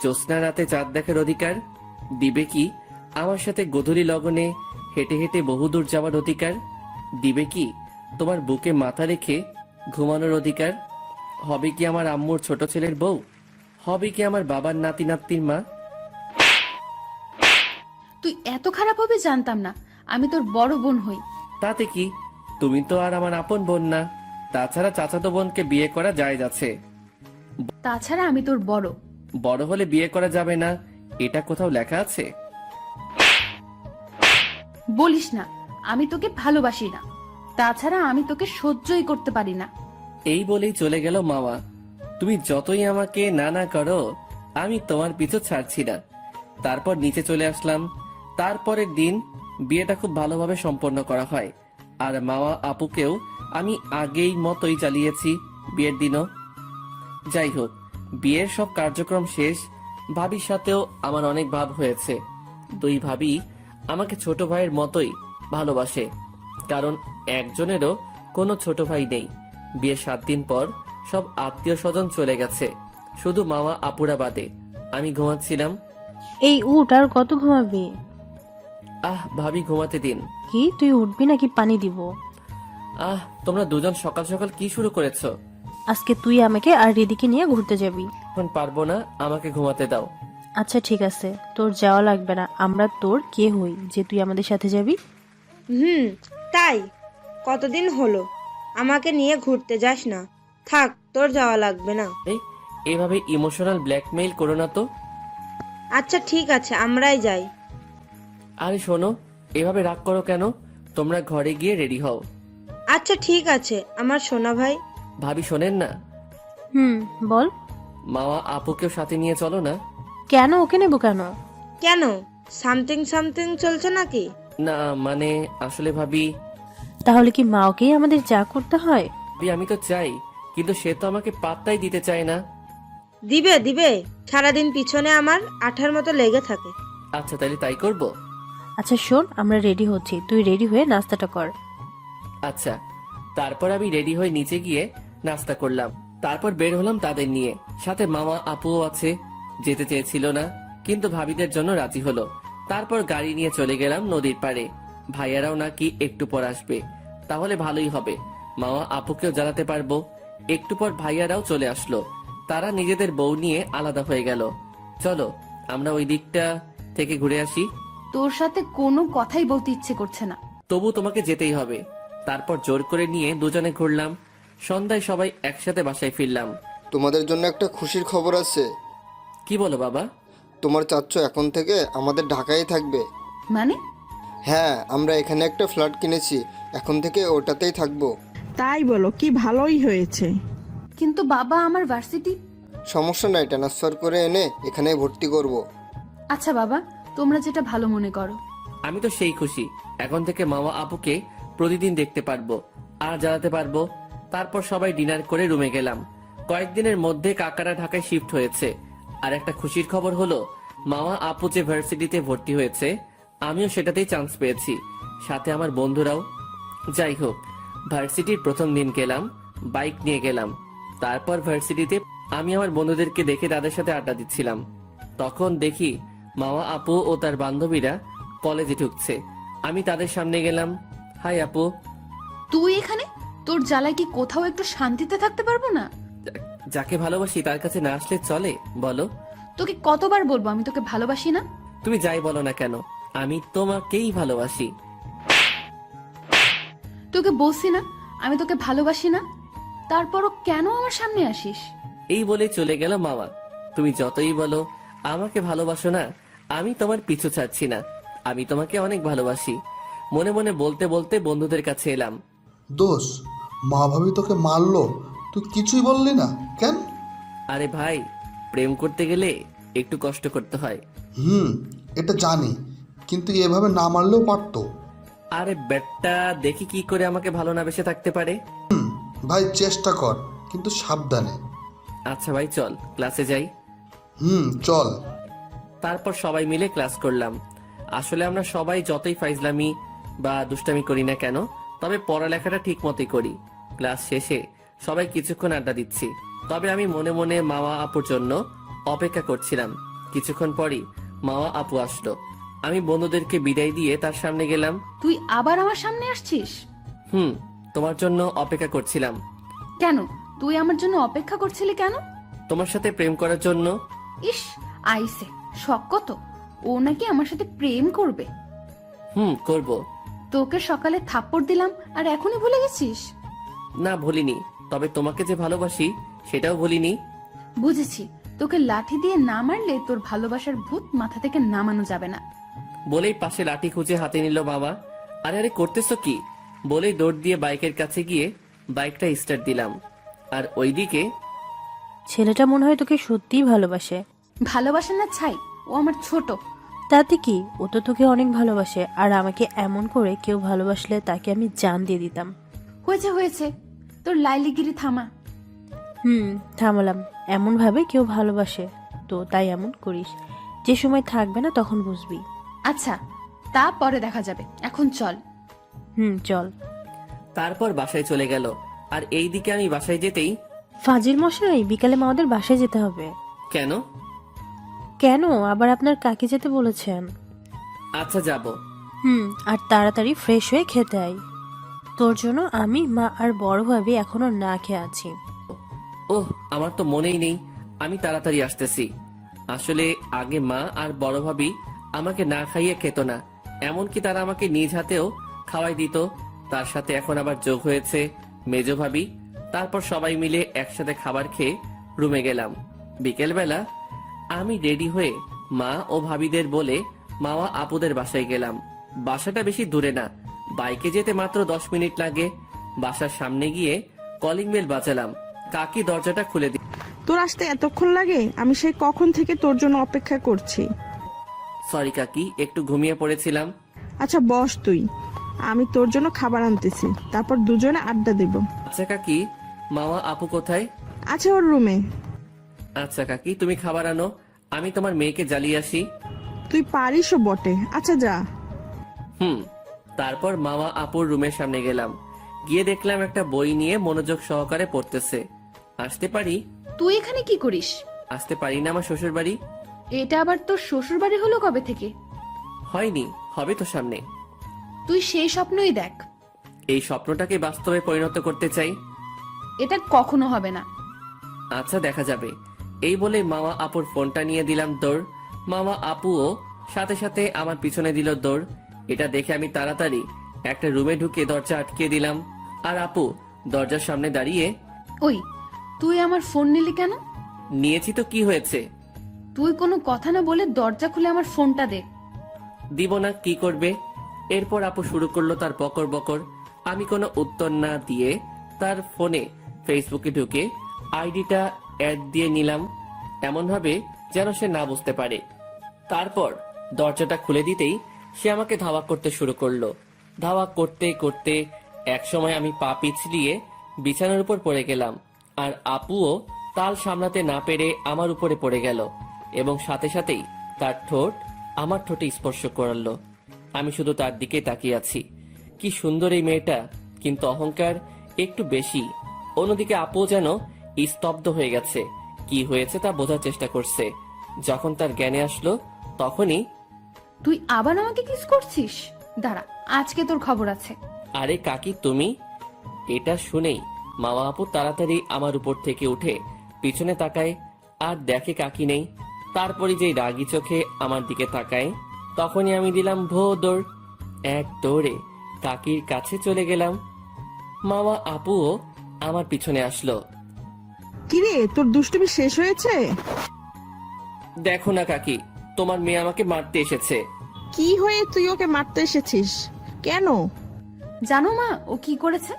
জ্যোৎস্না রাতে চাঁদ দেখার অধিকার? দিবে কি আমার সাথে গধূলি লগনে হেঁটে হেঁটে বহুদূর যাওয়ার অধিকার? দিবে কি তোমার বুকে মাথা রেখে ঘুমানোর অধিকার? হবে কি আমার আম্মুর ছোট ছেলের বউ? হবে কি আমার বাবার নাতি নাতনির মা? তুই এত খারাপ হবে জানতাম না। আমি তোর বড় বোন হই। তাতে কি? তুমি তো আর আমার আপন বোন না। তাছাড়া চাচাতো বোনকে বিয়ে করা যায় যাচ্ছে। তাছাড়া আমি তোর বড়। বড় হলে বিয়ে করা যাবে না, এটা কোথাও লেখা আছে? বলিস না, আমি তোকে ভালোবাসি না। তাছাড়া আমি তোকে সহ্যই করতে পারি না। এই বলেই চলে গেল মামা। তুমি যতই আমাকে না না করো, আমি তোমার পিছু ছাড়ছি না। তারপর নিচে চলে আসলাম। তারপরের দিন বিয়েটা খুব ভালোভাবে সম্পন্ন করা হয়। আর মামা আপুকেও আমি আগেই মতোই চালিয়েছি বিয়ের দিনও। যাই হোক, বিয়ের সব কার্যক্রম শেষ। ভাবির সাথেও আমার অনেক ভাব হয়েছে। দুই ভাবি আমাকে ছোট ভাইয়ের মতোই ভালোবাসে, কারণ একজনেরও কোনো ছোট ভাই নেই। বিয়ের 7 দিন পর সব আত্মীয় স্বজন চলে গেছে, শুধু মামা আপুরা বাদে। আমি ঘুমাচ্ছিলাম। এই উঠ, আর কত ঘুমাবি? ভাবি ঘুমাতে দিন। কি, তুই উঠবি নাকি পানি দিব? তোমরা দুজন সকাল সকাল কি শুরু করেছো? আজকে তুই আমাকে আর রিদিকে নিয়ে ঘুরতে যাবি। এখন পারবো না, আমাকে ঘুমাতে দাও। আচ্ছা ঠিক আছে, তোর যাওয়া লাগবে না। আমরা তোর কে হই যে তুই আমাদের সাথে যাবি? তাই? কতদিন হলো আমাকে নিয়ে ঘুরতে যাস না। থাক, তোর যাওয়া লাগবে না। এভাবে ইমোশনাল ব্ল্যাকমেইল করো না তো। আচ্ছা ঠিক আছে, আমরাই যাই। আরে শোনো, এভাবে রাগ করো কেন? তোমরা ঘরে গিয়ে রেডি হও। আচ্ছা ঠিক আছে আমার সোনা ভাই। ভাবি শোনেন না? বল। মামা আপুকেও সাথে নিয়ে চলো না। কেন, ওকে নেবো কেন? কেন, সামথিং সামথিং চলছে নাকি? না মানে আসলে ভাবি। তাহলে কি মাওকেই আমাদের যা করতে হয়? আমি তো চাই, কিন্তু সে তো আমাকে পাত্তাই দিতে চায় না। দিবে দিবে, সারাদিন পিছনে আমার আঠার মতো লেগে থাকে। আচ্ছা তাহলে তাই করব। আচ্ছা শোন, আমরা রেডি হচ্ছি, তুই রেডি হয়ে নাস্তাটা কর। আচ্ছা। তারপর আমি রেডি হয়ে নিচে গিয়ে নাস্তা করলাম। তারপর বের হলাম তাদের নিয়ে। সাথে মামা আপুও আছে। যেতে চেয়েছিল না, কিন্তু ভাবিদের জন্য রাজি হলো। তারপর গাড়ি নিয়ে চলে গেলাম নদীর পাড়ে। ভাইয়ারাও নাকি একটু পর আসবে, তাহলে ভালোই হবে। মামা আপুকেও জানাতে পারবো। একটু পর ভাইয়ারাও চলে আসলো। তারা নিজেদের বউ নিয়ে আলাদা হয়ে গেল। চলো আমরা ওই দিকটা থেকে ঘুরে আসি। তোর সাথে কোনো কথাই বলতে ইচ্ছে করছে না। তবু তোমাকে যেতেই হবে। তারপর জোর করে নিয়ে দুজনে ঘুরলাম। সন্ধ্যায় সবাই একসাথে বাসায় ফিরলাম। তোমাদের জন্য একটা খুশির খবর আছে। কি বলো বাবা? তোমার চাচ্চু এখন থেকে আমাদের ঢাকায় থাকবে। মানে? হ্যাঁ, আমরা এখানে একটা ফ্ল্যাট কিনেছি, এখন থেকে ওটাতেই থাকবো। তাই বলো, কি ভালোই হয়েছে। কিন্তু বাবা, আমার ভার্সিটি। সমস্যা নাই, ট্রান্সফার করে এনে এখানে ভর্তি করব। আচ্ছা বাবা, তোমরা যেটা ভালো মনে করো। আমি তো সেই খুশি। এখন থেকে মামা আপুকে প্রতিদিন দেখতে পারবো আর জানাতে পারবো। তারপর সবাই ডিনার করে রুমে গেলাম। কয়েকদিনের মধ্যে কাকারা ঢাকায় শিফট হয়েছে। আর একটা খুশির খবর হলো, মামা আপু যে ভার্সিটিতে ভর্তি হয়েছে, আমিও সেটাতেই চান্স পেয়েছি, সাথে আমার বন্ধুরাও। যাই হোক, ভার্সিটির প্রথম দিন গেলাম, বাইক নিয়ে গেলাম। তারপর ভার্সিটিতে আমি আমার বন্ধুদেরকে দেখে তাদের সাথে আড্ডা দিচ্ছিলাম। তখন দেখি মামা আপু ও তার বান্ধবীরা কলেজে ঢুকছে। আমি তাদের সামনে গেলাম। হাই আপু। তুই এখানে? তোর জ্বালায় কি কোথাও একটু শান্তিতে থাকতে পারবো না? যাকে ভালোবাসি তার কাছে না আসলে চলে বলো? তোকে কতবার বলবো আমি তোকে ভালোবাসি না? তুমি যাই বলো না কেন, আমি তোমাকেই ভালোবাসি। তোকে বলছি না আমি তোকে ভালোবাসি না, তারপরও কেন আমার সামনে আসিস? এই বলে চলে গেল মামা। তুমি যতই বলো আমাকে ভালোবাসো না, আমি তোমার পিছু ছাড়ছি না। আমি তোমাকে অনেক ভালোবাসি। মনে মনে বলতে বলতে বন্ধুদের কাছে এলাম। দোষ, মা ভাবি তোকে মারলো, তুই কিছুই বললি না কেন? আরে ভাই, প্রেম করতে গেলে একটু কষ্ট করতে হয়। এটা জানি, কিন্তু এভাবে না মারলেও পারতো। আরে বেটা, দেখি কি করে আমাকে ভালো না বেসে থাকতে পারে। ভাই চেষ্টা কর, কিন্তু সাবধানে। আচ্ছা ভাই, চল ক্লাসে যাই। চল। তারপর সবাই মিলে ক্লাস করলাম। আসলে আমরা সবাই যতই ফাইজলামি বা দুষ্টামি করি না কেন, তবে পড়ালেখাটা ঠিক মতোই করি। ক্লাস শেষে সবাই কিছুক্ষণ আড্ডা দিচ্ছি, তবে আমি মনে মনে মামা আপুর জন্য অপেক্ষা করছিলাম। কিছুক্ষণ পরই মামা আপু আসলো। আমি বন্ধুদেরকে বিদায় দিয়ে তার সামনে গেলাম। তুই আবার আমার সামনে আসছিস? তোমার জন্য অপেক্ষা করছিলাম। কেন? তুই আমার জন্য অপেক্ষা করছিলি কেন? তোমার সাথে প্রেম করার জন্য। ইস, আইসে শখ কত! ও নাকি আমার সাথে প্রেম করবে। করব। তোকে সকালে থাপ্পড় দিলাম আর এখনই ভুলে গেছিস? না ভুলিনি, তবে তোমাকে যে ভালোবাসি সেটাও ভুলিনি। বুঝেছি, তোকে লাঠি দিয়ে না মারলে তোর ভালোবাসার ভূত মাথা থেকে নামানো যাবে না। বলেই পাশে লাঠি খুঁজে হাতে নিল বাবা। আরে আরে করতেছো কি? বলেই দৌড় দিয়ে বাইকের কাছে গিয়ে বাইকটা স্টার্ট দিলাম। আর ওইদিকে ছেলেটা মনে হয় তোকে সত্যিই ভালোবাসে। ভালোবাসে না ছাই, ও আমার ছোট। তাতে কি, ও তো তোকে অনেক ভালোবাসে। আর আমাকে এমন করে কেউ ভালোবাসলে তাকে আমি জান দিয়ে দিতাম। হয়েছে হয়েছে, তোর লাইলিগিরি থামা। থামলাম। এমন ভাবে কেউ ভালোবাসে তো তাই এমন করিস। যে সময় থাকবে না তখন বুঝবি। আচ্ছা, তা পরে দেখা যাবে, এখন চল। চল। তারপর বাসায় চলে গেল। আর এইদিকে আমি বাসায় যেতেই, ফাজিল মশাই, বিকালে আমাদের বাসায় যেতে হবে। কেন? কেন আবার আপনার কাকে যেতে বলেছেন? আচ্ছা যাব। আর তাড়াতাড়ি ফ্রেশ হয়ে খেতে আই। তোর জন্য আমি, মা আর বড় ভাবি এখনো না খেয়ে আছি। ওহ, আমার তো মনেই নেই। আমি তাড়াতাড়ি আসতেছি। আসলে আগে মা আর বড় ভাবি আমাকে না খাইয়ে খেত না, এমনকি তারা আমাকে নিজ হাতেও খাওয়াই দিত। তার সাথে এখন আবার যোগ হয়েছে মেজো ভাবি। তারপর সবাই মিলে একসাথে খাবার খেয়ে রুমে গেলাম। বিকেলবেলা আমি রেডি হয়ে মা ও ভাবিদের বলে মামা আপুদের বাসায় গেলাম। বাসাটা বেশি দূরে না, বাইকে যেতে মাত্র 10 মিনিট লাগে। বাসার সামনে গিয়ে কলিং বেল বাজালাম। কাকি দরজাটা খুলে দিল। তোর আসতে এতক্ষণ লাগে? আমি সেই কখন থেকে তোর জন্য অপেক্ষা করছি। সরি কাকি, একটু ঘুমিয়ে পড়েছিলাম। আচ্ছা বস তুই, আমি তোর জন্য খাবার আনতেছি, তারপর দুজনে আড্ডা দেব। আচ্ছা কাকি, মামা আপু কোথায়? আছে ওর রুমে। আচ্ছা কাকি, তুমি খাবার আনো, আমি তোমার মেয়েকে জ্বালিয়ে আসি। তুই পারিসও বটে, আচ্ছা যা। তারপর মামা আপুর রুমের সামনে গেলাম। গিয়ে দেখলাম একটা বই নিয়ে মনোযোগ সহকারে পড়তেছে। আসতে পারি? তুই এখানে কি করিস? আসতে পারি না, আমার শ্বশুর বাড়ি। এটা আবার তোর শ্বশুর বাড়ি হলো কবে থেকে? হয়নি, হবে তো সামনে। তুই সেই স্বপ্নই দেখ। এই স্বপ্নটাকে বাস্তবে পরিণত করতে চাই। এটা কখনো হবে না। আচ্ছা দেখা যাবে। এই বলে মামা আপুর ফোনটা নিয়ে দিলাম দৌড়। মামা আপুও সাথে সাথে আমার পিছনে দিল দৌড়। এটা দেখে আমি তাড়াতাড়ি একটা রুমে ঢুকে দরজা আটকে দিলাম। আর আপু দরজার সামনে দাঁড়িয়ে, ওই তুই আমার ফোন নিলি কেন? নিয়েছি তো কি হয়েছে? তুই কোনো কথা না বলে দরজা খুলে আমার ফোনটা দে। দিব না, কি করবে? এরপর আপু শুরু করলো তার বকর বকর। আমি কোনো উত্তর না দিয়ে তার ফোনে ফেসবুকে ঢুকে আইডিটা অ্যাড দিয়ে নিলাম, এমনভাবে যেন সে না বুঝতে পারে। তারপর দরজাটা খুলে দিতেই সে আমাকে ধাওয়া করতে শুরু করলো। ধাওয়া করতে করতে একসময় আমি পা পিছলিয়ে বিছানার উপর পড়ে গেলাম, আর আপুও তাল সামলাতে না পেরে আমার উপরে পড়ে গেল এবং সাথে সাথেই তার ঠোঁট আমার ঠোঁটে স্পর্শ করলো। আমি শুধু তার দিকে তাকিয়ে আছি। কি সুন্দর এই মেয়েটা, কিন্তু অহংকার একটু বেশি। অন্যদিকে আপু যেন স্তব্ধ হয়ে গেছে, কি হয়েছে তা বোঝার চেষ্টা করছে। যখন তার জ্ঞানে আসলো তখনই, তুই আবার আমাকে কিস করছিস? দাঁড়া, আজকে তোর খবর আছে। আরে কাকি তুমি! এটা শুনেই মামা আপু তাড়াতাড়ি আমার উপর থেকে উঠে পিছনে তাকায় আর দেখে কাকি নেই। তারপরে যেই রাগি চোখে আমার দিকে তাকায়, তখনই আমি দিলাম ভো দৌড়। এক দৌড়ে কাকির কাছে চলে গেলাম। মামা আপুও আমার পিছনে আসলো। কিরে, তোর দুষ্টুমি শেষ হয়েছে? দেখো না কাকি, তোমার মেয়ে আমাকে মারতে এসেছে। কি হয়ে তুই ওকে মারতে এসেছিস? কেন? জানো মা ও কি করেছে?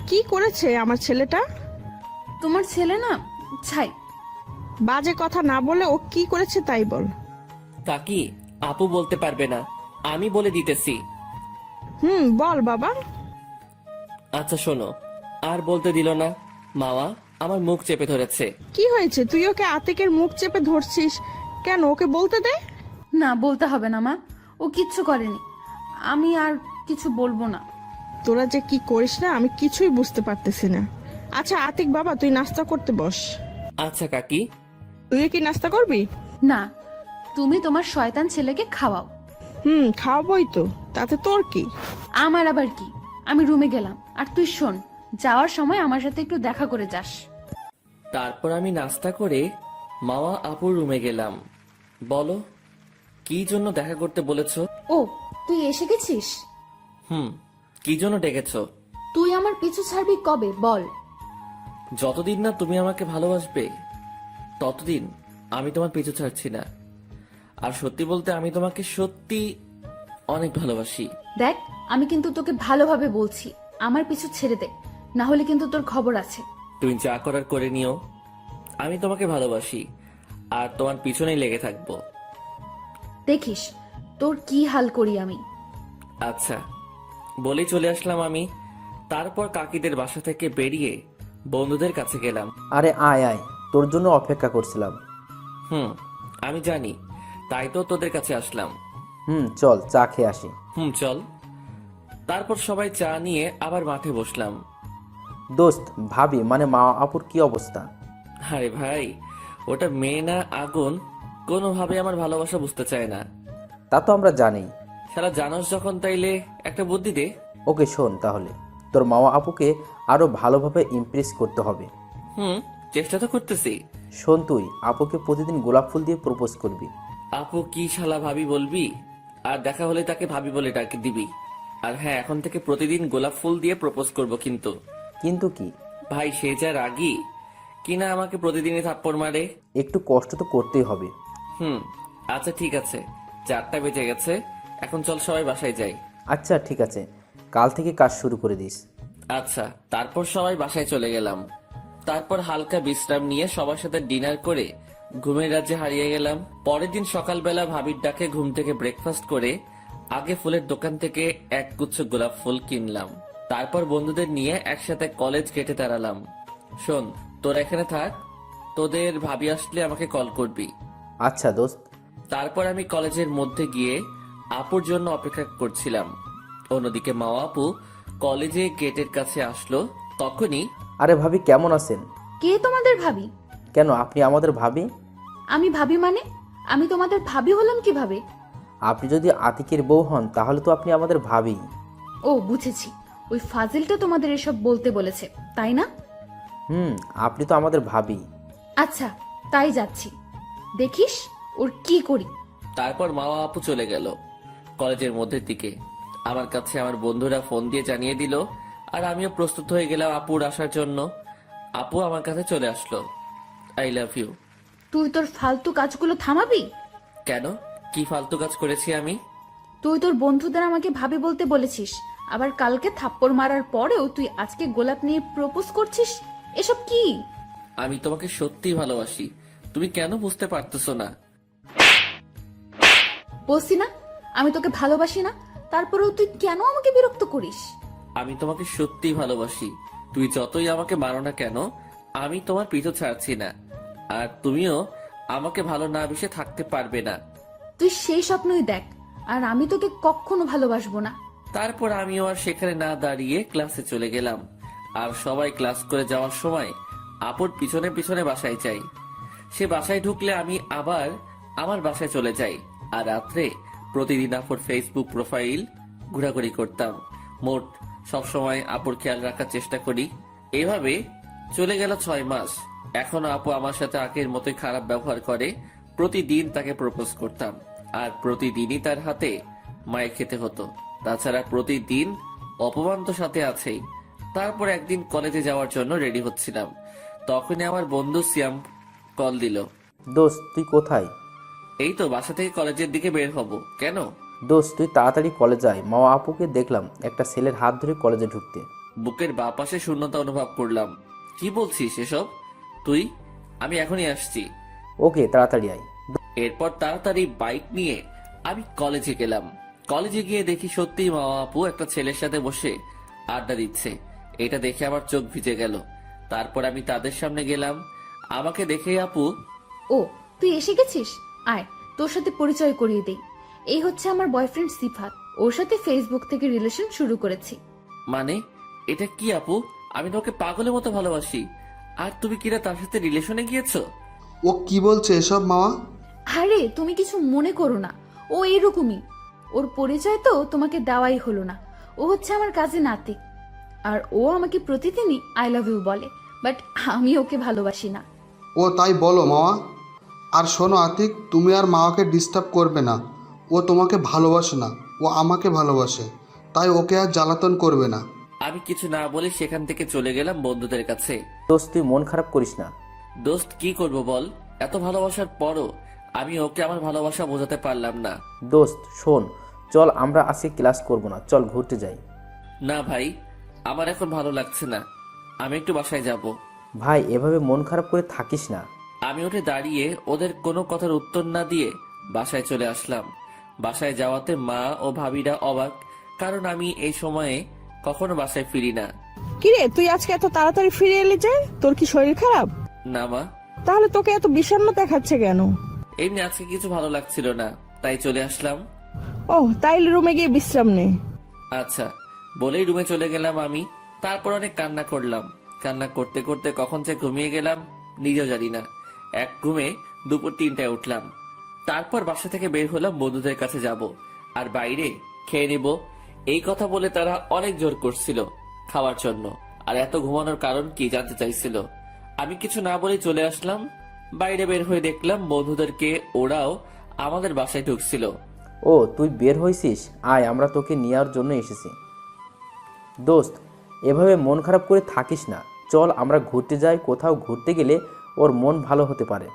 কি করেছে আমার ছেলেটা? তোমার ছেলে না ছাই। বাজে কথা না বলে ও কি করেছে তাই বল। কাকি, আপু বলতে পারবে না, আমি বলে দিতেছি। বল বাবা। আচ্ছা শোনো, আর বলতে দিল না। মামা আমার মুখ চেপে ধরেছে। কি হয়েছে? তুই ওকে আতিকের মুখ চেপে ধরছিস কেন? ওকে বলতে দে। না, বলতে হবে না মা, ও কিচ্ছু করেনি। আমি আর কিছু বলবো না। তোরা যে কি করিস না, আমি কিছুই বুঝতে পারতেছি না। আচ্ছা আতিক বাবা, তুই নাস্তা করতে বস। আচ্ছা কাকি। তুই কি নাস্তা করবি? না, তুমি তোমার শয়তান ছেলেকে খাওয়াও। খাওয়াবই তো, তাতে তোর কি? আমার আবার কি? আমি রুমে গেলাম, আর তুই শোন, যাওয়ার সময় আমার সাথে একটু দেখা করে যাস। তারপর আমি নাস্তা করে মামা আপুর রুমে গেলাম। বলো, কি জন্য দেখা করতে বলেছো? ও, তুই এসে গেছিস? কি জন্য ডেকেছো? তুই আমার পিছু ছাড়বি কবে বল? যতদিন না তুমি আমাকে ভালোবাসবে ততদিন আমি তোমার পিছু ছাড়ছি না। আর সত্যি বলতে আমি তোমাকে সত্যি অনেক ভালোবাসি। দেখ, আমি কিন্তু তোকে ভালোভাবে বলছি, আমার পিছু ছেড়ে দে, না হলে কিন্তু তোর খবর আছে। তুমি যা করার করে নিও, আমি তোমাকে ভালোবাসি আর তোমার পিছনেই লেগে থাকবো। দেখিস তোর কি হাল করি আমি। আচ্ছা, বলেই চলে আসলাম আমি। তারপর কাকিদের বাসা থেকে বেরিয়ে বন্ধুদের কাছে গেলাম। আরে আয় আয়, তোর জন্য অপেক্ষা করছিলাম। আমি জানি, তাই তো তোদের কাছে আসলাম। চল চা খেয়ে আসি। চল। তারপর সবাই চা নিয়ে আবার মাঠে বসলাম। দোস্ত, ভাবি মানে মা আপুর কি অবস্থা? আরে ভাই, ওটা মেয়ে না আগুন, কোনোভাবে আমার ভালোবাসা বুঝতে চায় না। তা তো আমরা জানি। সারা জানোস যখন, তাইলে একটা বুদ্ধি দে। ওকে শোন, তাহলে তোর মামা আপুকে আরো ভালোভাবে ইমপ্রেস করতে হবে। চেষ্টা তো করতেছি। শোন, তুই আপুকে প্রতিদিন গোলাপ ফুল দিয়ে প্রপোজ করবি। আপু কি শালা ভাবি বলবি? আর দেখা হলে তাকে ভাবি বলে ডাকে দিবি। আর হ্যাঁ, এখন থেকে প্রতিদিন গোলাপ ফুল দিয়ে প্রপোজ করব। কিন্তু কিন্তু কি ভাই, সে যা রাগী কিনা আমাকে প্রতিদিনই থাপ্পড় মারে। একটু কষ্ট তো করতেই হবে। আচ্ছা ঠিক আছে, 4টা বেজে গেছে, এখন চল সবাই বাসায় যাই। আচ্ছা ঠিক আছে, কাল থেকে কাজ শুরু করে দিস। আচ্ছা। তারপর সবাই বাসায় চলে গেলাম। তারপর হালকা বিশ্রাম নিয়ে সবার সাথে ডিনার করে ঘুমের রাজ্যে হারিয়ে গেলাম। পরের দিন সকালবেলা ভাবির ডাকে ঘুম থেকে ব্রেকফাস্ট করে আগে ফুলের দোকান থেকে এক গুচ্ছ গোলাপ ফুল কিনলাম। তারপর বন্ধুদের নিয়ে একসাথে কলেজ গেটে দাঁড়ালাম। শোন, তোরা এখানে থাক, তোদের ভাবি আসলে আমাকে কল করবি। আচ্ছা দোস্ত। তারপর আমি কলেজের মধ্যে গিয়ে আপুর জন্য অপেক্ষা করছিলাম। অন্যদিকে মা আপু কলেজে গেটের কাছে আসলো। তখনই, আরে ভাবি, কেমন আছেন? কে তোমাদের ভাবি? কেন, আপনি আমাদের ভাবি? আমি ভাবি মানে? আমি তোমাদের ভাবি হলাম কিভাবে? আপনি যদি আতিকের বউ হন তাহলে তো আপনি আমাদের ভাবি। ও বুঝেছি, ওই ফাজিলটা তোমাদের এসব বলতে বলেছে, তাই না? আপনি তো আমাদের ভাবি। আচ্ছা, তাই যাচ্ছি, দেখিস ওর কি করি। তারপর মা আপু চলে গেল কলেজের মধ্যের দিকে। আমার কাছে আমার বন্ধুরা ফোন দিয়ে জানিয়ে দিল আর আমিও প্রস্তুত হয়ে গেলাম আপুর আসার জন্য। আপু আমার কাছে চলে আসলো। I love you. তুই তোর ফালতু কাজগুলো থামাবি? কেন, কি ফালতু কাজ করেছি আমি? তুই তোর বন্ধুদের আমাকে ভাবি বলতে বলেছিস, আবার কালকে থাপ্পড় মারার পরেও তুই আজকে গোলাপ নিয়ে প্রপোজ করছিস, এসব কি? আমি তোমাকে সত্যি ভালোবাসি, তুমি কেন বুঝতে পারতেছো না? বলছি না আমি তোকে ভালোবাসি না, তারপরেও তুই কেন আমাকে বিরক্ত করিস? আমি তোমাকে সত্যি ভালোবাসি, তুই যতই আমাকে মারো না কেন আমি তোমার পিছু ছাড়ছি না, আর তুমিও আমাকে ভালো না বেসে থাকতে পারবে না। তুই সেই স্বপ্নই দেখ, আর আমি তোকে কখনো ভালোবাসবো না। তারপর আমিও আর সেখানে না দাঁড়িয়ে ক্লাসে চলে গেলাম। আর সবাই ক্লাস করে যাওয়ার সময় আপুর পিছনে পিছনে বাসায় যাই। সে বাসায় ঢুকলে আমি আবার আমার বাসায় চলে যাই। আর রাত্রে প্রতিদিন আপুর ফেসবুক প্রোফাইল ঘোরাঘুরি করতাম। মোট সবসময় আপুর খেয়াল রাখার চেষ্টা করি। এভাবে চলে গেল 6 মাস। এখনো আপু আমার সাথে আগের মতোই খারাপ ব্যবহার করে। প্রতিদিন তাকে প্রপোজ করতাম, আর প্রতিদিনই তার হাতে মায়ের খেতে হতো। তাছাড়া প্রতিদিন অপমান তো সাথে আছেই। তারপর একদিন কলেজে যাওয়ার জন্য রেডি হচ্ছিলাম, তখনই আমার বন্ধু সিয়াম কল দিল। দোস্ত তুই কোথায়? এই তো বাসা থেকে কলেজের দিকে বের হব। কেন? দোস্ত তুই তাড়াতাড়ি কলেজে আয়, মামা আপুকে দেখলাম একটা ছেলের হাত ধরে কলেজে ঢুকতে। বুকের বাঁ পাশে শূন্যতা অনুভব করলাম। কি বলছিস এসব তুই? আমি এখনই আসছি। ওকে তাড়াতাড়ি আয়। এরপর তাড়াতাড়ি বাইক নিয়ে আমি কলেজে গেলাম। কলেজে গিয়ে দেখি সত্যিই মামা আপু একটা ছেলের সাথে বসে আড্ডা দিচ্ছে। এটা দেখে আমার চোখ ভিজে গেল। তারপর আমি তাদের সামনে গেলাম। আমাকে দেখে আপু, ও তুই এসে গেছিস, আয় তোর সাথে পরিচয় করিয়ে দেই। এই হচ্ছে আমার বয়ফ্রেন্ড সিফাত, ওর সাথে ফেসবুক থেকে রিলেশন শুরু করেছি। মানে এটা কি আপু? আমি তোকে পাগলের মতো ভালোবাসি, আর তুমি কিনা তার সাথে রিলেশনে গিয়েছো? ও কি বলছে এসব মামা? আরে তুমি কিছু মনে করো না, ও এরকমই। ওর পরিচয় তো তোমাকে দেওয়াই হলো না। ও হচ্ছে আমার কাজিন আতিক, আর ও আমাকে প্রতিদিনই আই লাভ ইউ বলে, বাট আমি ওকে ভালোবাসি না। ও তাই বলো মামা? আর শোনো আতিক, তুমি আর মামাকে ডিস্টার্ব করবে না। ও তোমাকে ভালোবাসে না, ও আমাকে ভালোবাসে, তাই ওকে আর জ্বালাতন করবে না। আমি কিছু না বলে সেখান থেকে চলে গেলাম বন্ধুদের কাছে। দোস্ত তুই মন খারাপ করিস না। দোস্ত কি করব বল, এত ভালোবাসার পরও আমি ওকে আমার ভালোবাসা বোঝাতে পারলাম না। দোস্ত শোন, চল আমরা আজকে ক্লাস করব না, চল ঘুরতে যাই। না ভাই, আমার এখন ভালো লাগছে না, আমি একটু বাসায় যাব। ভাই এভাবে মন খারাপ করে থাকিস না। আমি উঠে দাঁড়িয়ে ওদের কোনো কথার উত্তর না দিয়ে বাসায় চলে আসলাম। বাসায় যাওয়াতে মা ও ভাবিরা অবাক, কারণ আমি এই সময়ে কখনো বাসায় ফিরি না। কিরে তুই আজকে এত তাড়াতাড়ি ফিরে এলি যে? তোর কি শরীর খারাপ? না মা, তাহলে তোকে এত বিষণ্ণ দেখাচ্ছে কেন? এমনি আজকে কিছু ভালো লাগছিল না, তাই চলে আসলাম। ও তাইলে রুমে গিয়ে বিশ্রাম নে। আচ্ছা বলেই রুমে চলে গেলাম আমি। তারপর অনেক কান্না করলাম। কান্না করতে করতে কখন যে ঘুমিয়ে গেলাম নিজেও জানি না। এক ঘুমে দুপুর 3টায় উঠলাম। তারপর বাসা থেকে বের হলাম, বন্ধুদের কাছে যাব আর বাইরে খেয়ে নিব। এই কথা বলে তারা অনেক জোর করছিল খাওয়ার জন্য, আর এত ঘুমানোর কারণ কি জানতে চাইছিল। আমি কিছু না বলে চলে আসলাম। বাইরে বের হয়ে দেখলাম বন্ধুদেরকে, ওরাও আমাদের বাসায় ঢুকছিল। ও তুই বের হয়েছিস, আয় আমরা তোকে নেওয়ার জন্য এসেছি। দোস্ত এভাবে মন খারাপ করে থাকিস না, চল আমরা ঘুরতে যাই। কোথাও ঘুরতে গেলে ওর মন ভালো হতে পারে।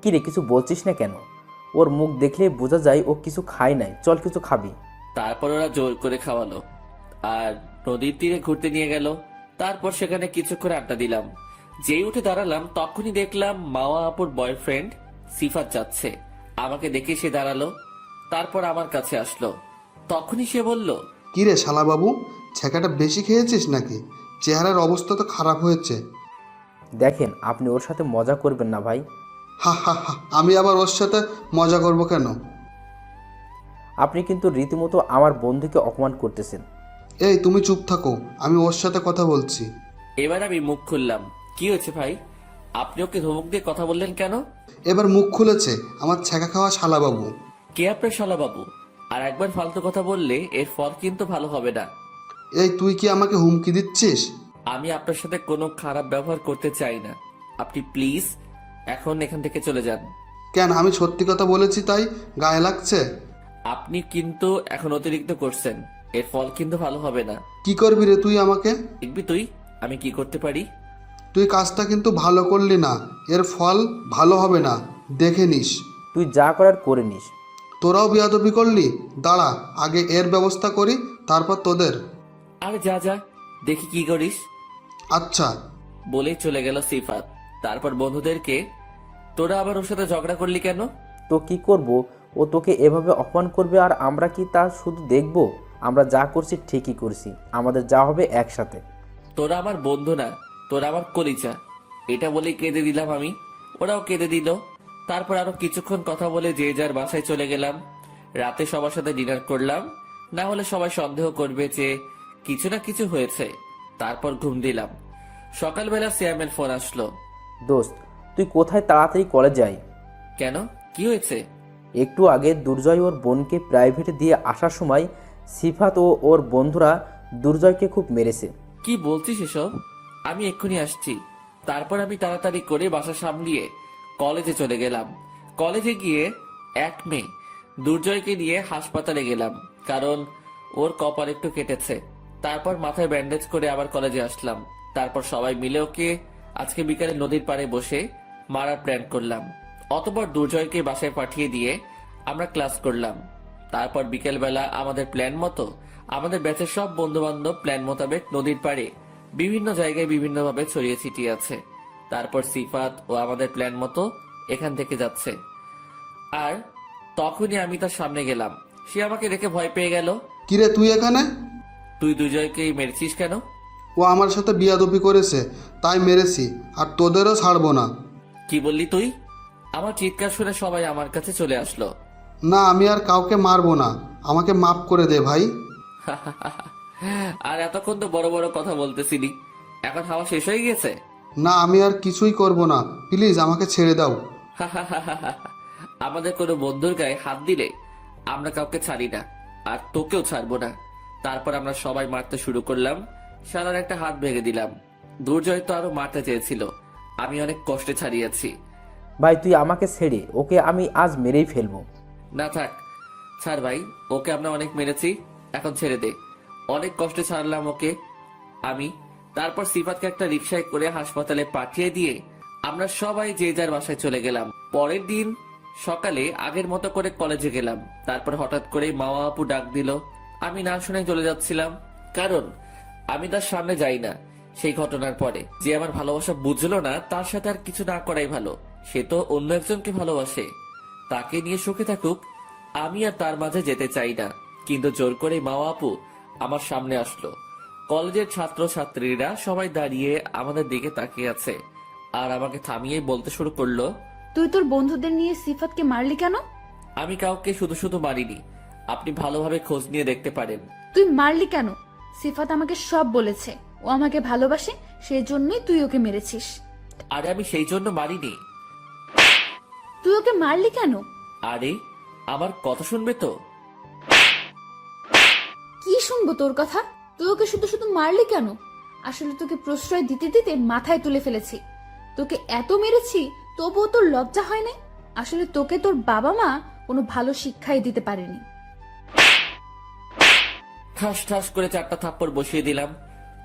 কি রে কিছু বলছিস না কেন? ওর মুখ দেখলে বোঝা যায় ও কিছু খায় নাই, চল কিছু খাবি। তারপর ওরা জোর করে খাওয়ালো আর নদীর তীরে ঘুরতে নিয়ে গেল। তারপর সেখানে কিছুক্ষণ আড্ডা দিলাম। যেই উঠে দাঁড়ালাম তখনই দেখলাম মাওয়া আপুর বয়ফ্রেন্ড সিফাত যাচ্ছে। আমাকে দেখে সে দাঁড়ালো, তারপর আমার কাছে আসলো। তখনই সে বলল, কি রে শালাবাবু, ছেঁকাটা বেশি খেয়েছিস নাকি? চেহারার অবস্থা তো খারাপ হয়েছে। দেখেন আপনি ওর সাথে মজা করবেন না ভাই। হা হা হা, আমি আবার ওর সাথে মজা করব কেন? আপনি কিন্তু রীতিমতো আমার বন্ধুকে অপমান করতেছেন। এই তুমি চুপ থাকো, আমি ওর সাথে কথা বলছি। এবার আমি মুখ খুললাম। কি হয়েছে ভাই, আপনি ওকে ধমক দিয়ে কথা বললেন কেন? এবার মুখ খুলেছে আমার ছেঁকা খাওয়া শালাবাবু। কে আপনার শালাবাবু? আর একবার ফালতু কথা বললে এর ফল কিন্তু ভালো হবে না। এই তুই কি আমাকে হুমকি দিচ্ছিস? আমি আপনার সাথে কোনো খারাপ ব্যবহার করতে চাই না, আপনি প্লিজ এখন এখান থেকে চলে যান। কেন, আমি সত্যি কথা বলেছি তাই গায়ে লাগছে? আপনি কিন্তু এখন অতিরিক্ত করছেন। এর ফল কিন্তু ভালো হবে না। কি করবি রে তুই আমাকে? দেখবি তুই আমি কি করতে পারি। তুই কাজটা কিন্তু ভালো করলি না, এর ফল ভালো হবে না, দেখে নিস। তুই যা করার করে নিস। তোরাও বিয়াদবি করলি, দাঁড়া আগে এর ব্যবস্থা করি, তারপর তোদের। আরে যা যা, দেখি কি করিস। আচ্ছা। বলেই চলে গেল সিফাত। তারপর বন্ধুদেরকে, তোরা আবার ওর সাথে ঝগড়া করলি কেন? তো কি করব, ও তোকে এভাবে অপমান করবে আর আমরা কি তা শুধু দেখব? আমরা যা করছি ঠিকই করছি, আমাদের যা হবে একসাথে। তোরা আমার বন্ধু না, তোরা আমার কলিজা। এটা বলেই কেঁদে দিলাম আমি, ওরাও কেঁদে দিল। তারপর আরো কিছুক্ষণ কথা বলে যে যার বাসায় চলে গেলাম। রাতে সবার সাথে ডিনার করলাম, না হলে সবাই সন্দেহ করবে যে কিছু না কিছু হয়েছে। তারপর ঘুম দিলাম। সকালবেলা সিয়ামের ফোন আসলো। দোস্ত, তুই কোথায়? তাড়াতাড়ি কলেজ যাই। কেন, কি হয়েছে? একটু আগে দুর্জয় ওর বোনকে প্রাইভেটে দিয়ে আসার সময় সিফাত ও ওর বন্ধুরা দুর্জয়কে খুব মেরেছে। কি বলছিস এসব? আমি এক্ষুনি আসছি। তারপর আমি তাড়াতাড়ি করে বাসা সামলিয়ে কলেজে চলে গেলাম। কলেজে গিয়ে এক মেয়ে দুর্জয়কে নিয়ে হাসপাতালে গেলাম, কারণ ওর কপাল একটু কেটেছে। তারপর মাথায় ব্যান্ডেজ করে আবার কলেজে আসলাম। তারপর সবাই মিলে ওকে আজকে বিকালে নদীর পাড়ে বসে মারার প্ল্যান করলাম। অতঃপর দুর্জয়কে বাসায় পাঠিয়ে দিয়ে আমরা ক্লাস করলাম। তারপর বিকেলবেলা আমাদের প্ল্যান মতো আমাদের ব্যাচের সব বন্ধু বান্ধব প্ল্যান মোতাবেক নদীর পাড়ে বিভিন্ন জায়গায় বিভিন্নভাবে ছড়িয়ে ছিটিয়ে আছে। তারপর সিফাত ও আমাদের প্ল্যান মতো এখান থেকে যাচ্ছে, আর তখনই আমি তার সামনে গেলাম। সে আমাকে দেখে ভয় পেয়ে গেল। কিরে তুই এখানে? তুই দুর্জয়কেই মেরেছিস কেন? ও আমার সাথে বিয়াদবি করেছে, তাই মেরেছি, আর তোদেরও ছাড়বো না। কি বললি তুই? আমার চিৎকার শুনে সবাই আমার কাছে চলে আসলো। না, আমি আর কাউকে মারবো না, আমাকে মাফ করে দে ভাই। আর এতক্ষণ তো বড় বড় কথা বলতেছিলি, এখন হাওয়া শেষ হয়ে গেছে। না, আমি আর কিছুই করব না, প্লিজ আমাকে ছেড়ে দাও। আমাদের কোনো বন্ধুর গায়ে হাত দিলে আমরা কাউকে ছাড়ি না, আর তোকেও ছাড়বো না। তারপর আমরা সবাই মারতে শুরু করলাম। শালার একটা হাত ভেঙে দিলাম। দুর্জয় তো আরো মারতে চেয়েছিল, আমি অনেক কষ্টে ছাড়িয়েছি। ভাই তুই আমাকে ছেড়ে, ওকে আমি আজ মেরেই ফেলবো। না থাক, ছাড় ভাই, ওকে আমরা অনেক মেরেছি, এখন ছেড়ে দে। অনেক কষ্টে ছাড়লাম ওকে আমি। তারপর সিফাতকে একটা রিকশায় করে হাসপাতালে পাঠিয়ে দিয়ে আমরা সবাই যে যার বাসায় চলে গেলাম। পরের দিন সকালে আগের মতো করে কলেজে গেলাম। তারপর হঠাৎ করে মামা আপু ডাক দিল। আমি না শুনে চলে যাচ্ছিলাম, কারণ আমি তার সামনে যাই না। সেই ঘটনার পরে যে আমার ভালোবাসা বুঝলো না, তার সাথে আর কিছু না করাই ভালো। সে তো অন্য একজনকে ভালোবাসে, তাকে নিয়ে সুখে থাকুক। আমি আর তার মাঝে যেতে চাই না। কিন্তু জোর করে মামা আপু আমার সামনে আসলো। কলেজের ছাত্র ছাত্রীরা সবাই দাঁড়িয়ে আমাদের দিকে তাকিয়ে আছে, আর আমাকে থামিয়ে বলতে শুরু করলো, তুই তোর বন্ধুদের নিয়ে সিফাতকে মারলি কেন? আমি কাউকে শুধু শুধু মারিনি, আপনি ভালোভাবে খোঁজ নিয়ে দেখতে পারেন। তুই মারলি কেন? সিফাত আমাকে সব বলেছে, ও আমাকে ভালোবাসে, সেই জন্যই তুই ওকে মেরেছিস। আরে আমি সেই জন্য মারিনি। তুই ওকে মারলি কেন? আরে আমার কথা শুনবে তো? কি শুনবো তোর কথা? তুই ওকে শুধু শুধু মারলি কেন? আসলে তোকে প্রশ্রয় দিতে দিতে মাথায় তুলে ফেলেছি। তোকে এত মেরেছি, তবুও তোর লজ্জা হয় না? আসলে তোকে তোর বাবা মা কোনো ভালো শিক্ষাই দিতে পারেনি। ঠাস ঠাস করে 4টা থাপ্পড় বসিয়ে দিলাম।